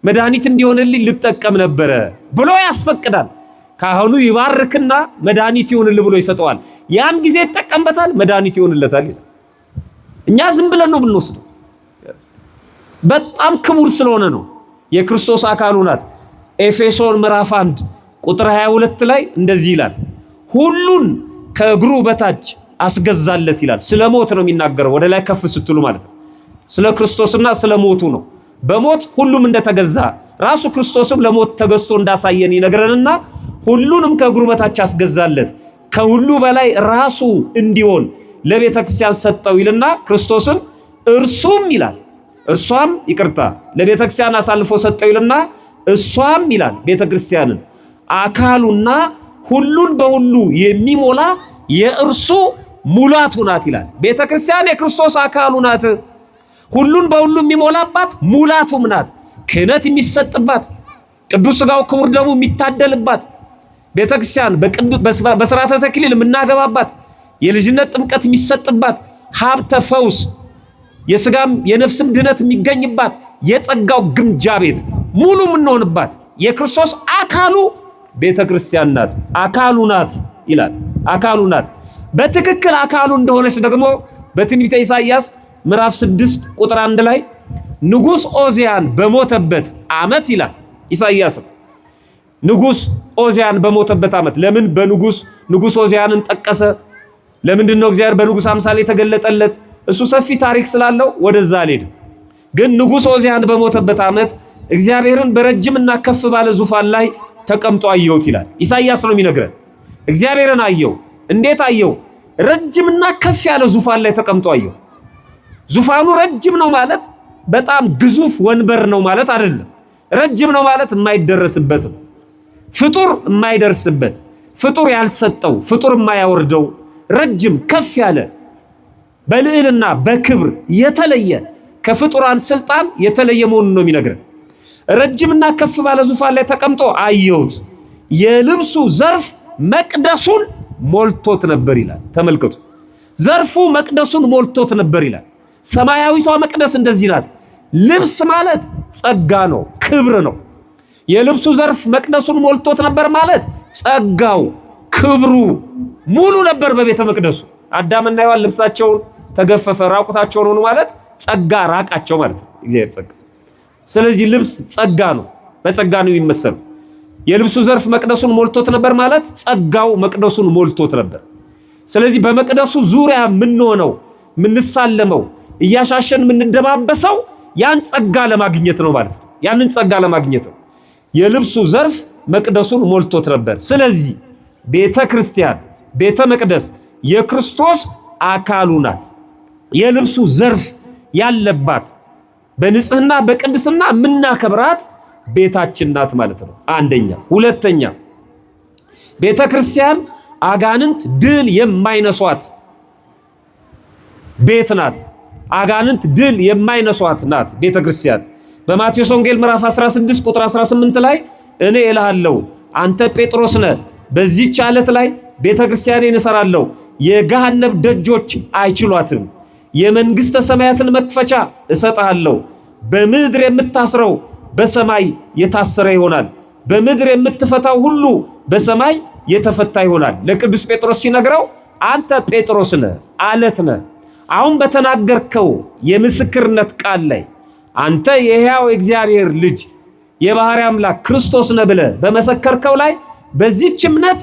መድኃኒት እንዲሆንልኝ ልጠቀም ነበረ ብሎ ያስፈቅዳል። ካህኑ ይባርክና መድኃኒት ይሆንልህ ብሎ ይሰጠዋል። ያን ጊዜ ይጠቀምበታል፣ መድኃኒት ይሆንለታል ይላል። እኛ ዝም ብለን ነው የምንወስደው። በጣም ክቡር ስለሆነ ነው። የክርስቶስ አካሉ ናት። ኤፌሶን ምዕራፍ 1 ቁጥር 22 ላይ እንደዚህ ይላል፣ ሁሉን ከእግሩ በታች አስገዛለት ይላል። ስለ ሞት ነው የሚናገረው። ወደ ላይ ከፍ ስትሉ ማለት ነው። ስለ ክርስቶስና ስለ ሞቱ ነው። በሞት ሁሉም እንደተገዛ ራሱ ክርስቶስም ለሞት ተገዝቶ እንዳሳየን ይነግረንና ሁሉንም ከእግሩ በታች አስገዛለት፣ ከሁሉ በላይ ራሱ እንዲሆን ለቤተ ክርስቲያን ሰጠው ይልና ክርስቶስም እርሱም ይላል እርሷም ለቤተ ክርስቲያን አሳልፎ ሰጠው ይልና እሷም ይላል ቤተ ክርስቲያንን አካሉና ሁሉን በሁሉ የሚሞላ የእርሱ ሙላቱ ናት ይላል። ቤተ ክርስቲያን የክርስቶስ አካሉ ናት። ሁሉን በሁሉ የሚሞላባት ሙላቱም ናት። ክህነት የሚሰጥባት፣ ቅዱስ ሥጋው ክቡር ደሙ የሚታደልባት፣ ቤተ ክርስቲያን በሥርዓተ ተክሊል የምናገባባት፣ የልጅነት ጥምቀት የሚሰጥባት፣ ሀብተ ፈውስ የሥጋም የነፍስም ድነት የሚገኝባት፣ የጸጋው ግምጃ ቤት ሙሉ የምንሆንባት የክርስቶስ አካሉ ቤተ ክርስቲያን ናት። አካሉ ናት ይላል። አካሉ ናት። በትክክል አካሉ እንደሆነች ደግሞ በትንቢተ ኢሳይያስ ምዕራፍ 6 ቁጥር 1 ላይ ንጉሥ ኦዚያን በሞተበት ዓመት ይላል ኢሳይያስ። ንጉሥ ኦዚያን በሞተበት ዓመት ለምን ንጉሥ ኦዚያንን ጠቀሰ? ለምንድን ነው እግዚአብሔር በንጉሥ አምሳል የተገለጠለት? እሱ ሰፊ ታሪክ ስላለው ወደዛ አልሄድም። ግን ንጉሥ ኦዚያን በሞተበት ዓመት እግዚአብሔርን በረጅምና ከፍ ባለ ዙፋን ላይ ተቀምጦ አየሁት ይላል ኢሳይያስ ነው የሚነግረን። እግዚአብሔርን አየው። እንዴት አየው? ረጅምና ከፍ ያለ ዙፋን ላይ ተቀምጦ አየው። ዙፋኑ ረጅም ነው ማለት በጣም ግዙፍ ወንበር ነው ማለት አይደለም። ረጅም ነው ማለት የማይደረስበት ነው። ፍጡር የማይደርስበት፣ ፍጡር ያልሰጠው፣ ፍጡር የማያወርደው ረጅም ከፍ ያለ በልዕልና በክብር የተለየ ከፍጡራን ስልጣን የተለየ መሆኑን ነው የሚነግረን። ረጅምና ከፍ ባለ ዙፋን ላይ ተቀምጦ አየሁት። የልብሱ ዘርፍ መቅደሱን ሞልቶት ነበር ይላል። ተመልከቱ፣ ዘርፉ መቅደሱን ሞልቶት ነበር ይላል። ሰማያዊቷ መቅደስ እንደዚህ ናት። ልብስ ማለት ጸጋ ነው፣ ክብር ነው። የልብሱ ዘርፍ መቅደሱን ሞልቶት ነበር ማለት ጸጋው፣ ክብሩ ሙሉ ነበር በቤተ መቅደሱ። አዳምና ሔዋን ልብሳቸውን ተገፈፈ፣ ራቁታቸውን ሆኑ ማለት ጸጋ ራቃቸው ማለት ነው። እግዚአብሔር ጸጋ። ስለዚህ ልብስ ጸጋ ነው፣ በጸጋ ነው የሚመሰለው። የልብሱ ዘርፍ መቅደሱን ሞልቶት ነበር ማለት ጸጋው መቅደሱን ሞልቶት ነበር። ስለዚህ በመቅደሱ ዙሪያ የምንሆነው የምንሳለመው እያሻሸን የምንደባበሰው ያን ጸጋ ለማግኘት ነው ማለት ነው። ያንን ጸጋ ለማግኘት ነው። የልብሱ ዘርፍ መቅደሱን ሞልቶት ነበር። ስለዚህ ቤተ ክርስቲያን ቤተ መቅደስ የክርስቶስ አካሉ ናት። የልብሱ ዘርፍ ያለባት በንጽህና በቅድስና የምናከብራት ቤታችን ናት ማለት ነው። አንደኛ። ሁለተኛ ቤተክርስቲያን አጋንንት ድል የማይነሷት ቤት ናት። አጋንንት ድል የማይነሷት ናት ቤተክርስቲያን። በማቴዎስ ወንጌል ምዕራፍ 16 ቁጥር 18 ላይ እኔ እልሃለሁ አንተ ጴጥሮስ ነህ፣ በዚህች ዓለት ላይ ቤተክርስቲያኔን እሰራለሁ፣ የገሃነም ደጆች አይችሏትም። የመንግስተ ሰማያትን መክፈቻ እሰጥሃለሁ። በምድር የምታስረው በሰማይ የታሰረ ይሆናል፣ በምድር የምትፈታው ሁሉ በሰማይ የተፈታ ይሆናል። ለቅዱስ ጴጥሮስ ሲነግረው አንተ ጴጥሮስ ነህ፣ አለት ነህ። አሁን በተናገርከው የምስክርነት ቃል ላይ አንተ የሕያው እግዚአብሔር ልጅ የባሕርይ አምላክ ክርስቶስ ነህ ብለህ በመሰከርከው ላይ በዚህች እምነት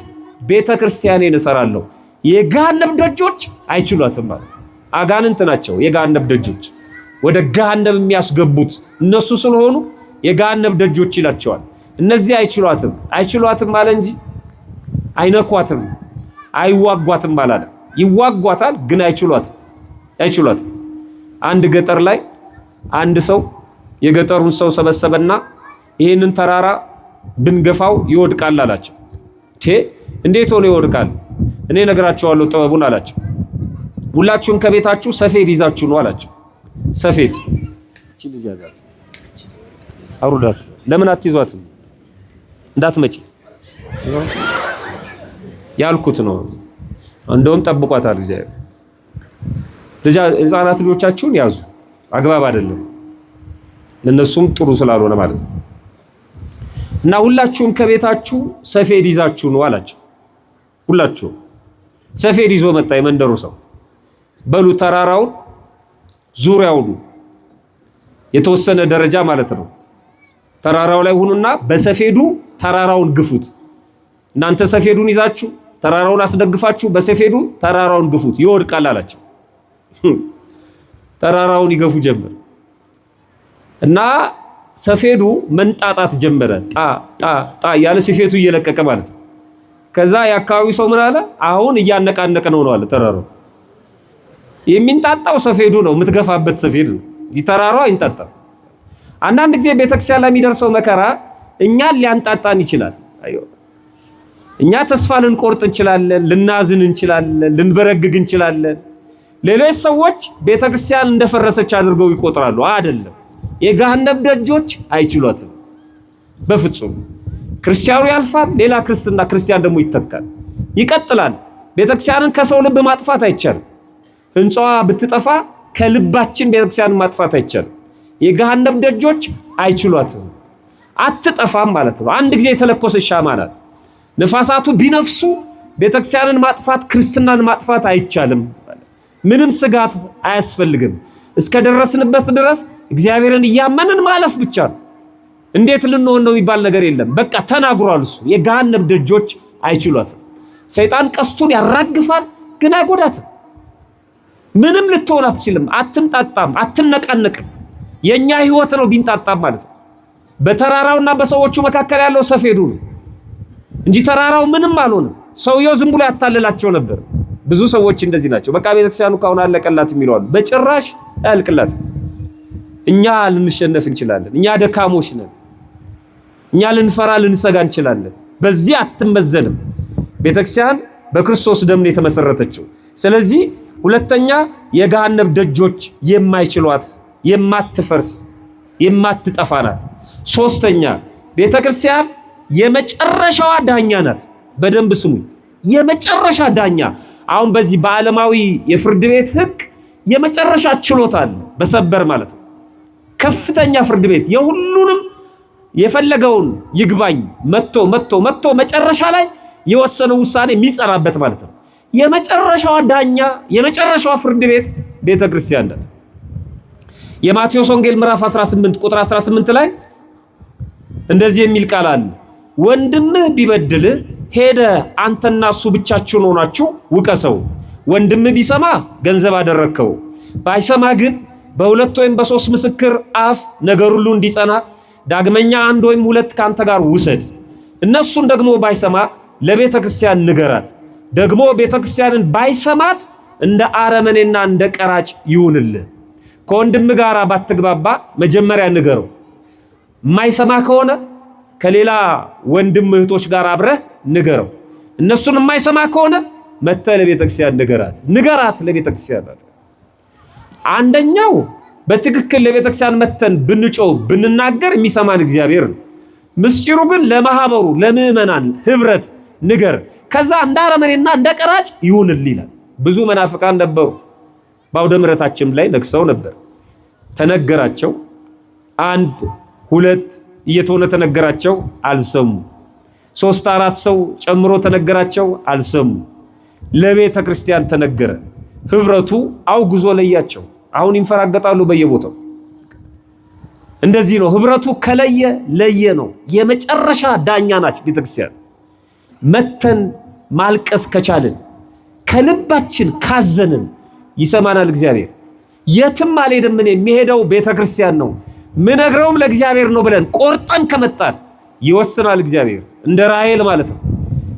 ቤተክርስቲያኔን እሰራለሁ፣ የገሃነም ደጆች አይችሏትም ማለት። አጋንንት ናቸው የገሃነም ደጆች፣ ወደ ገሃነም የሚያስገቡት እነሱ ስለሆኑ የገሃነም ደጆች ይላቸዋል። እነዚህ አይችሏትም። አይችሏትም ማለት እንጂ አይነኳትም፣ አይዋጓትም ማለት። ይዋጓታል ግን አይችሏትም። አንድ ገጠር ላይ አንድ ሰው የገጠሩን ሰው ሰበሰበና ይህንን ተራራ ብንገፋው ይወድቃል አላቸው። እንዴት ሆኖ ይወድቃል? እኔ ነግራቸዋለሁ ጥበቡን አላቸው። ሁላችሁም ከቤታችሁ ሰፌድ ይዛችሁ ነው አላቸው። ሰፌድ እቺ ልጅ ያዛት አውርዳት። ለምን አትይዟትም? እንዳትመጪ ያልኩት ነው። እንደውም ጠብቋታል እግዚአብሔር። ህፃናት ልጆቻችሁን ያዙ፣ አግባብ አይደለም ለነሱም ጥሩ ስላልሆነ ማለት ነው። እና ሁላችሁም ከቤታችሁ ሰፌድ ይዛችሁ ነው አላቸው። ሁላችሁም ሰፌድ ይዞ መጣ የመንደሩ ሰው። በሉ ተራራውን ዙሪያውን የተወሰነ ደረጃ ማለት ነው ተራራው ላይ ሁኑና በሰፌዱ ተራራውን ግፉት። እናንተ ሰፌዱን ይዛችሁ ተራራውን አስደግፋችሁ በሰፌዱ ተራራውን ግፉት፣ ይወድቃል አላቸው። ተራራውን ይገፉ ጀመር እና ሰፌዱ መንጣጣት ጀመረ። ጣ ያለ ሰፌቱ እየለቀቀ ማለት ነው። ከዛ የአካባቢው ሰው ምን አለ? አሁን እያነቃነቀ ነው አለ። ተራራው የሚንጣጣው ሰፌዱ ነው፣ የምትገፋበት ሰፌድ ነው እንጂ ተራራው አይንጣጣም። አንዳንድ ጊዜ ቤተክርስቲያን ላይ የሚደርሰው መከራ እኛን ሊያንጣጣን ይችላል። እኛ ተስፋ ልንቆርጥ እንችላለን፣ ልናዝን እንችላለን፣ ልንበረግግ እንችላለን። ሌሎች ሰዎች ቤተክርስቲያን እንደፈረሰች አድርገው ይቆጥራሉ። አይደለም። የገሃነም ደጆች አይችሏትም በፍጹም። ክርስቲያኑ ያልፋል፣ ሌላ ክርስቲያን ደግሞ ይተካል፣ ይቀጥላል። ቤተክርስቲያንን ከሰው ልብ ማጥፋት አይቻልም። ህንጻዋ ብትጠፋ ከልባችን ቤተክርስቲያንን ማጥፋት አይቻልም። የገሃነም ደጆች አይችሏትም፣ አትጠፋም ማለት ነው። አንድ ጊዜ የተለኮሰች ሻማ ናት። ነፋሳቱ ቢነፍሱ ቤተክርስቲያንን ማጥፋት ክርስትናን ማጥፋት አይቻልም። ምንም ስጋት አያስፈልግም። እስከ ደረስንበት ድረስ እግዚአብሔርን እያመንን ማለፍ ብቻ ነው። እንዴት ልንሆን ነው የሚባል ነገር የለም። በቃ ተናግሯል እሱ። የገሃነም ደጆች አይችሏትም። ሰይጣን ቀስቱን ያራግፋል ግን አይጎዳትም። ምንም ልትሆን አትችልም። አትንጣጣም፣ አትነቃነቅም። የኛ ህይወት ነው ቢንጣጣም ማለት ነው። በተራራውና በሰዎቹ መካከል ያለው ሰፌዱ ነው እንጂ ተራራው ምንም አልሆነም። ሰውየው ዝም ብሎ ያታልላቸው ነበር። ብዙ ሰዎች እንደዚህ ናቸው። በቃ ቤተክርስቲያኑ ካሁን አለቀላት የሚለዋል። በጭራሽ አያልቅላት። እኛ ልንሸነፍ እንችላለን። እኛ ደካሞች ነን። እኛ ልንፈራ ልንሰጋ እንችላለን። በዚህ አትመዘንም። ቤተክርስቲያን በክርስቶስ ደም ነው የተመሰረተችው። ስለዚህ ሁለተኛ የገሃነም ደጆች የማይችሏት የማትፈርስ የማትጠፋ ናት። ሶስተኛ ቤተክርስቲያን የመጨረሻዋ ዳኛ ናት። በደንብ ስሙ። የመጨረሻ ዳኛ። አሁን በዚህ በዓለማዊ የፍርድ ቤት ህግ የመጨረሻ ችሎታ አለ፣ በሰበር ማለት ነው። ከፍተኛ ፍርድ ቤት የሁሉንም የፈለገውን ይግባኝ መጥቶ መጨረሻ ላይ የወሰነው ውሳኔ የሚጸናበት ማለት ነው። የመጨረሻዋ ዳኛ የመጨረሻዋ ፍርድ ቤት ቤተክርስቲያን ናት። የማቴዎስ ወንጌል ምዕራፍ 18 ቁጥር 18 ላይ እንደዚህ የሚል ቃል አለ። ወንድምህ ቢበድልህ ሄደ አንተና እሱ ብቻችሁን ሆናችሁ ውቀሰው። ወንድምህ ቢሰማ ገንዘብ አደረግከው፣ ባይሰማ ግን በሁለት ወይም በሶስት ምስክር አፍ ነገር ሁሉ እንዲጸና ዳግመኛ አንድ ወይም ሁለት ካንተ ጋር ውሰድ። እነሱን ደግሞ ባይሰማ ለቤተ ክርስቲያን ንገራት። ደግሞ ቤተ ክርስቲያንን ባይሰማት እንደ አረመኔና እንደ ቀራጭ ይሁንልህ። ከወንድም ጋር ባትግባባ መጀመሪያ ንገረው። የማይሰማ ከሆነ ከሌላ ወንድም እህቶች ጋር አብረህ ንገረው። እነሱን የማይሰማ ከሆነ መተህ ለቤተክርስቲያን ንገራት ለቤተክርስቲያን። አንደኛው በትክክል ለቤተክርስቲያን መተን ብንጮህ ብንናገር የሚሰማን እግዚአብሔር ነው። ምስጢሩ ግን ለማህበሩ ለምእመናን ህብረት ንገር፣ ከዛ እንደ አረመኔና እንደ ቀራጭ ይሁንልህ ይላል። ብዙ መናፍቃን ነበሩ፣ በአውደ ምሕረታችን ላይ ነግሰው ነበር። ተነገራቸው፣ 1 2 እየተሆነ ተነገራቸው፣ አልሰሙ። 3 4 ሰው ጨምሮ ተነገራቸው፣ አልሰሙ። ለቤተ ክርስቲያን ተነገረ፣ ህብረቱ አውግዞ ለያቸው። አሁን ይንፈራገጣሉ በየቦታው። እንደዚህ ነው ህብረቱ ከለየ ለየ ነው። የመጨረሻ ዳኛ ናች ቤተክርስቲያን። መተን ማልቀስ ከቻልን ከልባችን ካዘንን ይሰማናል እግዚአብሔር። የትም አልሄድም እኔ የሚሄደው ቤተክርስቲያን ነው ምነግረውም ለእግዚአብሔር ነው ብለን ቆርጠን ከመጣን ይወስናል እግዚአብሔር፣ እንደ ራሔል ማለት ነው።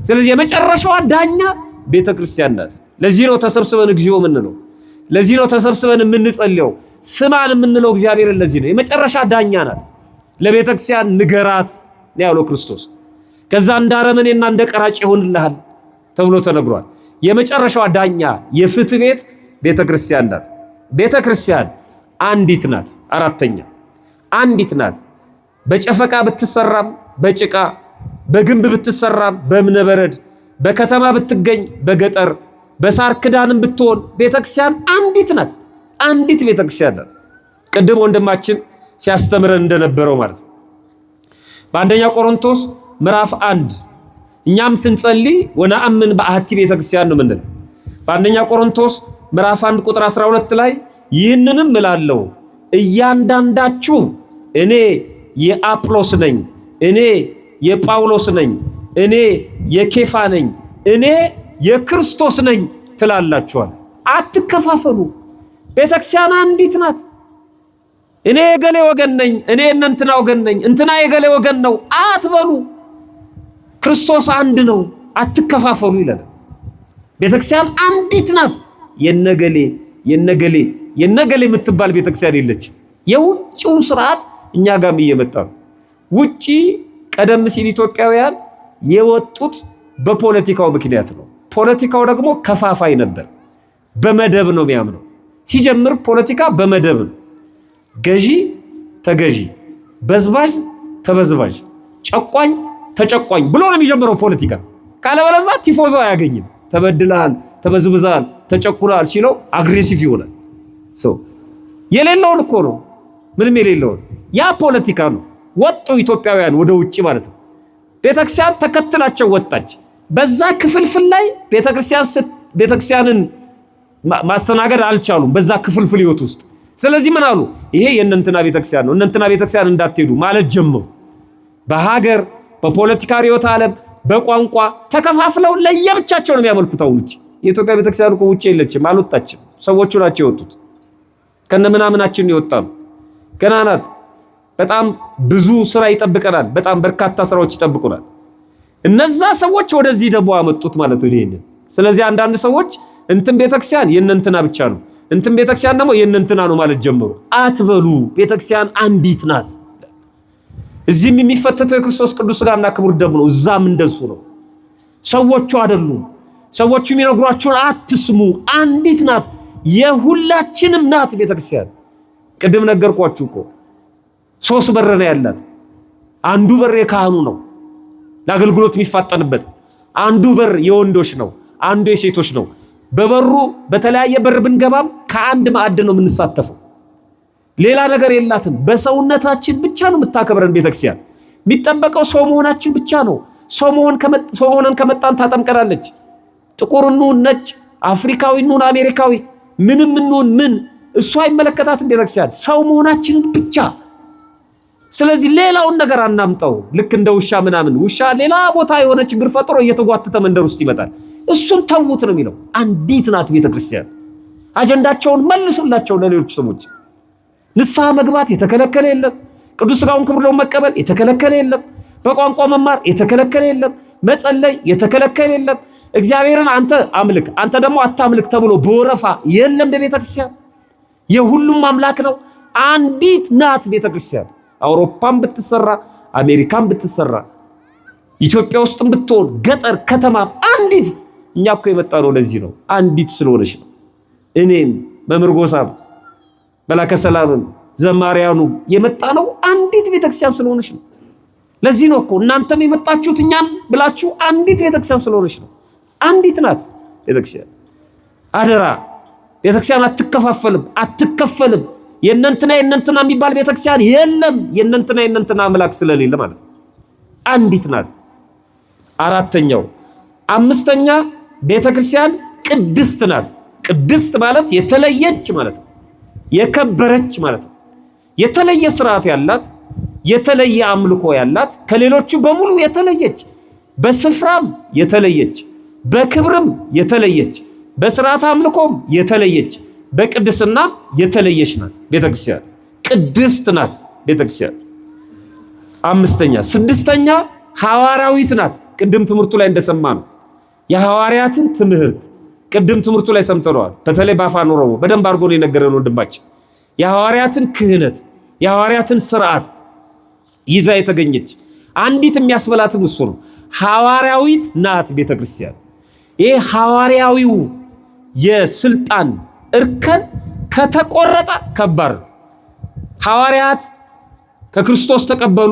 ስለዚህ የመጨረሻዋ ዳኛ ቤተክርስቲያን ናት። ለዚህ ነው ተሰብስበን እግዚኦ የምንለው፣ ለዚህ ነው ተሰብስበን የምንጸልየው፣ ስማን የምንለው እግዚአብሔርን። ለዚህ ነው የመጨረሻ ዳኛ ናት። ለቤተክርስቲያን ንገራት ነው ያለው ክርስቶስ። ከዛ እንደ አረመኔና እንደ ቀራጭ ይሆንልሃል ተብሎ ተነግሯል። የመጨረሻዋ ዳኛ የፍትህ ቤት ቤተክርስቲያን ናት። ቤተክርስቲያን አንዲት ናት። አራተኛ አንዲት ናት። በጨፈቃ ብትሰራም በጭቃ በግንብ ብትሰራም በእብነበረድ በከተማ ብትገኝ በገጠር በሳር ክዳንም ብትሆን ቤተክርስቲያን አንዲት ናት። አንዲት ቤተክርስቲያን ናት። ቅድም ወንድማችን ሲያስተምረን እንደነበረው ማለት ነው። በአንደኛ ቆሮንቶስ ምዕራፍ 1 እኛም ስንጸልይ ወነአምን በአሐቲ ቤተክርስቲያን ነው የምንለው። በአንደኛ ቆሮንቶስ ምዕራፍ 1 ቁጥር 12 ላይ ይህንንም እላለሁ እያንዳንዳችሁ እኔ የአጵሎስ ነኝ፣ እኔ የጳውሎስ ነኝ፣ እኔ የኬፋ ነኝ፣ እኔ የክርስቶስ ነኝ ትላላችኋል። አትከፋፈሉ። ቤተክርስቲያን አንዲት ናት። እኔ የገሌ ወገን ነኝ፣ እኔ እንትና ወገን ነኝ፣ እንትና የገሌ ወገን ነው አትበሉ። ክርስቶስ አንድ ነው፣ አትከፋፈሉ ይላል። ቤተክርስቲያን አንዲት ናት። የነገሌ የነገሌ የነገሌ የምትባል ቤተክርስቲያን የለችም። የውጭው ስርዓት እኛ ጋርም እየመጣ ነው። ውጪ ቀደም ሲል ኢትዮጵያውያን የወጡት በፖለቲካው ምክንያት ነው። ፖለቲካው ደግሞ ከፋፋይ ነበር። በመደብ ነው የሚያምነው። ሲጀምር ፖለቲካ በመደብ ነው። ገዢ ተገዢ፣ በዝባዥ ተበዝባዥ፣ ጨቋኝ ተጨቋኝ ብሎ ነው የሚጀምረው ፖለቲካ። ካለበለዚያ ቲፎዞ አያገኝም። ተበድላል፣ ተበዝብዛል፣ ተጨቁላል ሲለው አግሬሲቭ ይሆናል። የሌለውን እኮ ነው፣ ምንም የሌለውን ያ ፖለቲካ ነው። ወጡ ኢትዮጵያውያን ወደ ውጪ ማለት ነው። ቤተክርስቲያን ተከትላቸው ወጣች። በዛ ክፍልፍል ላይ ቤተክርስቲያንን ማስተናገድ አልቻሉም፣ በዛ ክፍልፍል ህይወት ውስጥ። ስለዚህ ምን አሉ? ይሄ የእነንትና ቤተክርስቲያን ነው፣ እነንትና ቤተክርስቲያን እንዳትሄዱ ማለት ጀመሩ። በሀገር በፖለቲካ ርዕዮተ ዓለም በቋንቋ ተከፋፍለው ለየብቻቸው ነው የሚያመልኩት። አሁን ውጪ የኢትዮጵያ ቤተክርስቲያን እኮ ውጪ የለችም፣ አልወጣችም። ሰዎቹ ናቸው የወጡት። ከነምናምናችን ይወጣሉ። ገና ናት። በጣም ብዙ ስራ ይጠብቀናል። በጣም በርካታ ስራዎች ይጠብቁናል። እነዛ ሰዎች ወደዚህ ደግሞ አመጡት ማለት ነው ይሄንን። ስለዚህ አንዳንድ ሰዎች እንትን ቤተክርስቲያን የእነንትና ብቻ ነው፣ እንትን ቤተክርስቲያን ደግሞ የእነንትና ነው ማለት ጀመሩ። አትበሉ። ቤተክርስቲያን አንዲት ናት። እዚህም የሚፈተተው የክርስቶስ ቅዱስ ሥጋና ክቡር ደሙ ነው። እዛም እንደሱ ነው። ሰዎቹ አይደሉም። ሰዎቹ የሚነግሯችሁን አትስሙ። አንዲት ናት፣ የሁላችንም ናት ቤተክርስቲያን። ቅድም ነገርኳችሁ እኮ 3 በር ነው ያላት። አንዱ በር የካህኑ ነው ለአገልግሎት የሚፋጠንበት፣ አንዱ በር የወንዶች ነው፣ አንዱ የሴቶች ነው። በበሩ በተለያየ በር ብንገባም ከአንድ ማዕድ ነው የምንሳተፈው። ሌላ ነገር የላትም። በሰውነታችን ብቻ ነው የምታከብረን ቤተክርስቲያን። የሚጠበቀው ሰው መሆናችን ብቻ ነው። ሰው ሆነን ከመጣን ታጠምቀናለች። ጥቁር እንሁን ነጭ፣ አፍሪካዊ እንሁን አሜሪካዊ፣ ምንም እንሁን ምን፣ እሱ አይመለከታትም ቤተክርስቲያን፣ ሰው መሆናችንን ብቻ። ስለዚህ ሌላውን ነገር አናምጣው። ልክ እንደ ውሻ ምናምን፣ ውሻ ሌላ ቦታ የሆነ ችግር ፈጥሮ እየተጓተተ መንደር ውስጥ ይመጣል። እሱን ተዉት ነው የሚለው። አንዲት ናት ቤተክርስቲያን። አጀንዳቸውን መልሱላቸው ለሌሎች ሰዎች። ንስሐ መግባት የተከለከለ የለም። ቅዱስ ሥጋውን ክቡር ደሙን መቀበል የተከለከለ የለም። በቋንቋ መማር የተከለከለ የለም። መጸለይ የተከለከለ የለም። እግዚአብሔርን አንተ አምልክ አንተ ደግሞ አታምልክ ተብሎ በወረፋ የለም። በቤተክርስቲያን የሁሉም አምላክ ነው። አንዲት ናት ቤተክርስቲያን። አውሮፓም ብትሰራ አሜሪካም ብትሰራ ኢትዮጵያ ውስጥም ብትሆን ገጠር ከተማ አንዲት እኛ እኮ የመጣ ነው ለዚህ ነው አንዲት ስለሆነች ነው። እኔም መምህር ጎሳም መላከ ሰላምም ዘማሪያኑ የመጣ ነው አንዲት ቤተክርስቲያን ስለሆነች ነው። ለዚህ ነው እኮ እናንተም የመጣችሁት እኛን ብላችሁ አንዲት ቤተክርስቲያን ስለሆነች ነው። አንዲት ናት ቤተክርስቲያን። አደራ ቤተክርስቲያን አትከፈልም። የእነንትና የሚባል ቤተክርስቲያን የለም። የእነንትና አምላክ ስለሌለ ማለት ነው። አንዲት ናት። አራተኛው አምስተኛ ቤተክርስቲያን ቅድስት ናት። ቅድስት ማለት የተለየች ማለት ነው። የከበረች ማለት ነው። የተለየ ስርዓት ያላት፣ የተለየ አምልኮ ያላት፣ ከሌሎቹ በሙሉ የተለየች፣ በስፍራም የተለየች፣ በክብርም የተለየች፣ በስርዓት አምልኮም የተለየች፣ በቅድስና የተለየች ናት ቤተክርስቲያን። ቅድስት ናት ቤተክርስቲያን። አምስተኛ። ስድስተኛ ሐዋርያዊት ናት። ቅድም ትምህርቱ ላይ እንደሰማ ነው የሐዋርያትን ትምህርት ቅድም ትምህርቱ ላይ ሰምተነዋል። በተለይ በአፋን ኦሮሞ በደንብ አድርጎ ነው የነገረን ወንድማችን። የሐዋርያትን ክህነት የሐዋርያትን ስርዓት ይዛ የተገኘች አንዲት የሚያስበላትም እሱ ነው። ሐዋርያዊት ናት ቤተክርስቲያን። ይህ ሐዋርያዊው የስልጣን እርከን ከተቆረጠ ከባድ ነው። ሐዋርያት ከክርስቶስ ተቀበሉ።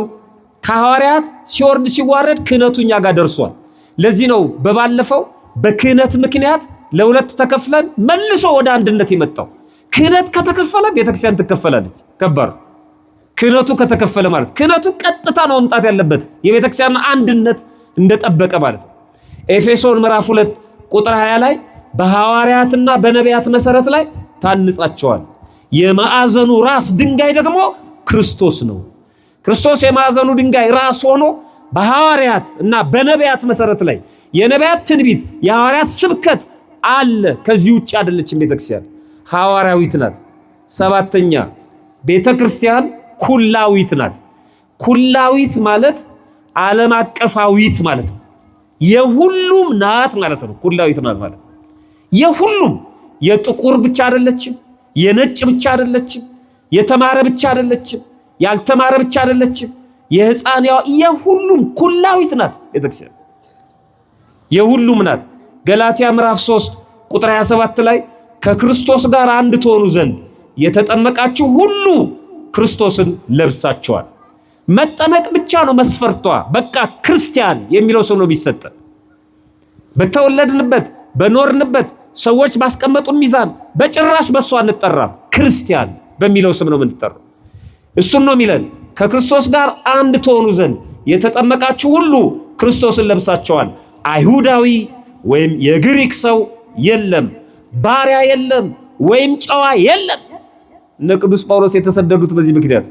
ከሐዋርያት ሲወርድ ሲዋረድ ክህነቱ እኛ ጋር ደርሷል። ለዚህ ነው በባለፈው በክህነት ምክንያት ለሁለት ተከፍለን መልሶ ወደ አንድነት የመጣው። ክህነት ከተከፈለ ቤተክርስቲያን ትከፈላለች። ከባድ ክህነቱ ከተከፈለ ማለት ክህነቱ ቀጥታ ነው መምጣት ያለበት የቤተክርስቲያን አንድነት እንደጠበቀ ማለት ነው። ኤፌሶን ምዕራፍ 2 ቁጥር 20 ላይ በሐዋርያትና በነቢያት መሰረት ላይ ታንጻቸዋል። የማዕዘኑ ራስ ድንጋይ ደግሞ ክርስቶስ ነው። ክርስቶስ የማዕዘኑ ድንጋይ ራስ ሆኖ በሐዋርያት እና በነቢያት መሰረት ላይ የነቢያት ትንቢት የሐዋርያት ስብከት አለ። ከዚህ ውጭ አይደለችም ቤተክርስቲያን። ሐዋርያዊት ናት። ሰባተኛ ቤተክርስቲያን ኩላዊት ናት። ኩላዊት ማለት ዓለም አቀፋዊት ማለት ነው። የሁሉም ናት ማለት ነው። ኩላዊት ናት ማለት የሁሉም፣ የጥቁር ብቻ አይደለችም፣ የነጭ ብቻ አይደለችም፣ የተማረ ብቻ አይደለችም፣ ያልተማረ ብቻ አይደለችም፣ የሕፃን የሁሉም ኩላዊት ናት ቤተክርስቲያን። የሁሉም ናት። ገላትያ ምዕራፍ 3 ቁጥር 27 ላይ ከክርስቶስ ጋር አንድ ትሆኑ ዘንድ የተጠመቃችሁ ሁሉ ክርስቶስን ለብሳችኋል። መጠመቅ ብቻ ነው መስፈርቷ። በቃ ክርስቲያን የሚለው ስም ነው የሚሰጠን። በተወለድንበት በኖርንበት ሰዎች ባስቀመጡን ሚዛን በጭራሽ በሱ አንጠራም። ክርስቲያን በሚለው ስም ነው የምንጠራው። እሱን ነው የሚለን ከክርስቶስ ጋር አንድ ትሆኑ ዘንድ የተጠመቃችሁ ሁሉ ክርስቶስን ለብሳችኋል። አይሁዳዊ ወይም የግሪክ ሰው የለም፣ ባሪያ የለም ወይም ጨዋ የለም። እነ ቅዱስ ጳውሎስ የተሰደዱት በዚህ ምክንያት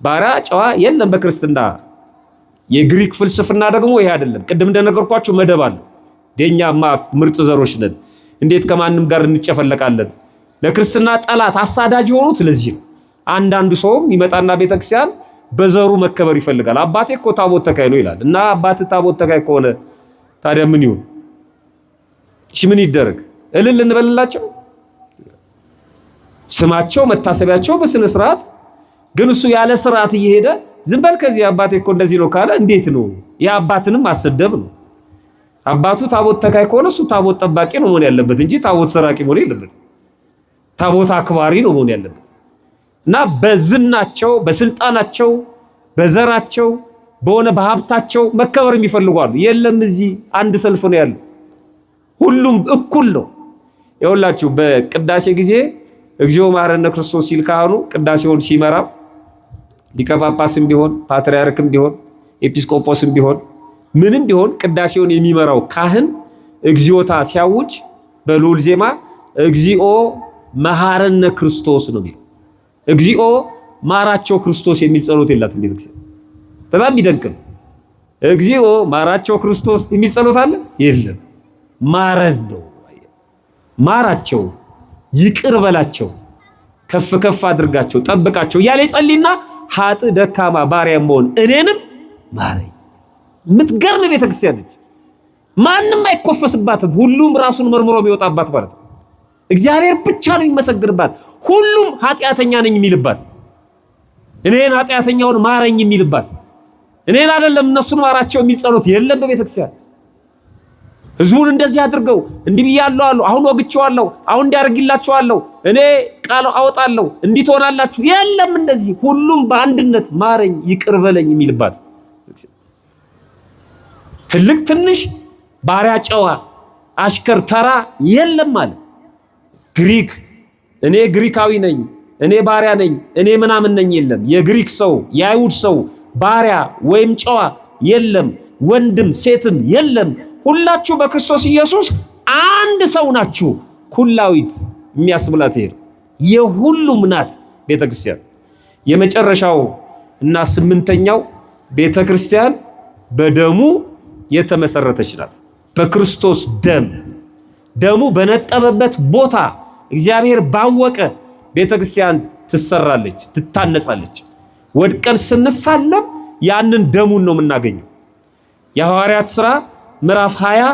ባሪያ ጨዋ የለም በክርስትና። የግሪክ ፍልስፍና ደግሞ ይሄ አይደለም። ቅድም እንደነገርኳችሁ መደብ አለ። ደኛማ ምርጥ ዘሮች ነን፣ እንዴት ከማንም ጋር እንጨፈለቃለን? ለክርስትና ጠላት አሳዳጅ የሆኑት ለዚህ ነው። አንዳንዱ ሰውም ይመጣና ቤተክርስቲያን በዘሩ መከበር ይፈልጋል። አባቴ እኮ ታቦት ተካይ ነው ይላል። እና አባት ታቦት ተካይ ከሆነ ታዲያ ምን ይሁን? እሺ ምን ይደረግ? እልል እንበልላቸው? ስማቸው መታሰቢያቸው በስነ ስርዓት፣ ግን እሱ ያለ ስርዓት እየሄደ ዝም በል ከዚህ አባቴ እኮ እንደዚህ ነው ካለ እንዴት ነው? የአባትንም ማሰደብ ነው። አባቱ ታቦት ተካይ ከሆነ እሱ ታቦት ጠባቂ ነው መሆን ያለበት እንጂ ታቦት ሰራቂ መሆን የለበትም። ታቦት አክባሪ ነው መሆን ያለበት። እና በዝናቸው፣ በስልጣናቸው፣ በዘራቸው፣ በሆነ በሀብታቸው መከበር የሚፈልጓሉ። የለም እዚህ አንድ ሰልፍ ነው ያለው፣ ሁሉም እኩል ነው። ይኸውላችሁ በቅዳሴ ጊዜ እግዚኦ መሐረነ ክርስቶስ ሲል ካህኑ ቅዳሴውን ሲመራ ሊቀ ጳጳስም ቢሆን ፓትርያርክም ቢሆን ኤጲስቆጶስም ቢሆን ምንም ቢሆን ቅዳሴውን የሚመራው ካህን እግዚኦታ ሲያውጅ በልዑል ዜማ እግዚኦ መሐረነ ክርስቶስ ነው የሚለው። እግዚኦ ማራቸው ክርስቶስ የሚል ጸሎት የላትም ቤተክርስቲያን። በጣም ይደንቅም። እግዚኦ ማራቸው ክርስቶስ የሚል ጸሎት አለ? የለም። ማረን ነው። ማራቸው፣ ይቅር በላቸው፣ ከፍ ከፍ አድርጋቸው፣ ጠብቃቸው እያለ ይጸልይና ሀጥ ደካማ ባሪያ መሆን እኔንም ማረኝ። የምትገርም ቤተክርስቲያን ነች። ማንም አይኮፈስባትም። ሁሉም ራሱን መርምሮ የሚወጣባት ማለት ነው። እግዚአብሔር ብቻ ነው የሚመሰግንባት። ሁሉም ኃጢአተኛ ነኝ የሚልባት። እኔን ኃጢአተኛውን ማረኝ የሚልባት፣ እኔን አይደለም እነሱን ማራቸው የሚል ጸሎት የለም በቤተክርስቲያን። ህዝቡን እንደዚህ አድርገው እንዲህ ብያለሁ አሉ፣ አሁን ወግቼዋለሁ፣ አሁን እንዲያርግላችኋለሁ፣ እኔ ቃል አወጣለሁ፣ እንዲህ ትሆናላችሁ፣ የለም እንደዚህ። ሁሉም በአንድነት ማረኝ ይቅር በለኝ የሚልባት፣ ትልቅ ትንሽ፣ ባሪያ ጨዋ፣ አሽከር ተራ የለም አለ። ግሪክ እኔ ግሪካዊ ነኝ፣ እኔ ባሪያ ነኝ፣ እኔ ምናምን ነኝ የለም። የግሪክ ሰው የአይሁድ ሰው ባሪያ ወይም ጨዋ የለም፣ ወንድም ሴትም የለም። ሁላችሁ በክርስቶስ ኢየሱስ አንድ ሰው ናችሁ። ኩላዊት የሚያስብላት ይሄ የሁሉም ናት ቤተክርስቲያን። የመጨረሻው እና ስምንተኛው ቤተክርስቲያን በደሙ የተመሰረተች ናት። በክርስቶስ ደሙ በነጠበበት ቦታ እግዚአብሔር ባወቀ ቤተክርስቲያን ትሰራለች፣ ትታነጻለች። ወድቀን ስንሳለም ያንን ደሙን ነው የምናገኘው። የሐዋርያት ሥራ ምዕራፍ 20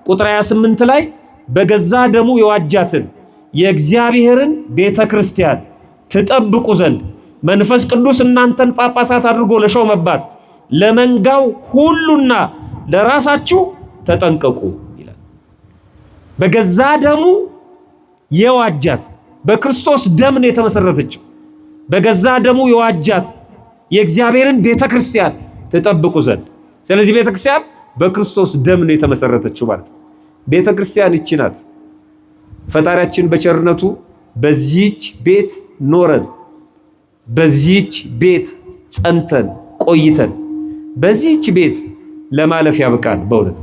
ቁጥር 28 ላይ በገዛ ደሙ የዋጃትን የእግዚአብሔርን ቤተክርስቲያን ትጠብቁ ዘንድ መንፈስ ቅዱስ እናንተን ጳጳሳት አድርጎ ለሾመባት ለመንጋው ሁሉና ለራሳችሁ ተጠንቀቁ ይላል። በገዛ ደሙ የዋጃት በክርስቶስ ደም ነው የተመሰረተችው። በገዛ ደሙ የዋጃት የእግዚአብሔርን ቤተክርስቲያን ትጠብቁ ዘንድ። ስለዚህ ቤተክርስቲያን በክርስቶስ ደም ነው የተመሰረተችው ማለት ነው። ቤተክርስቲያን ይቺ ናት። ፈጣሪያችን በቸርነቱ በዚህች ቤት ኖረን በዚህች ቤት ጸንተን ቆይተን በዚህች ቤት ለማለፍ ያብቃን በእውነት።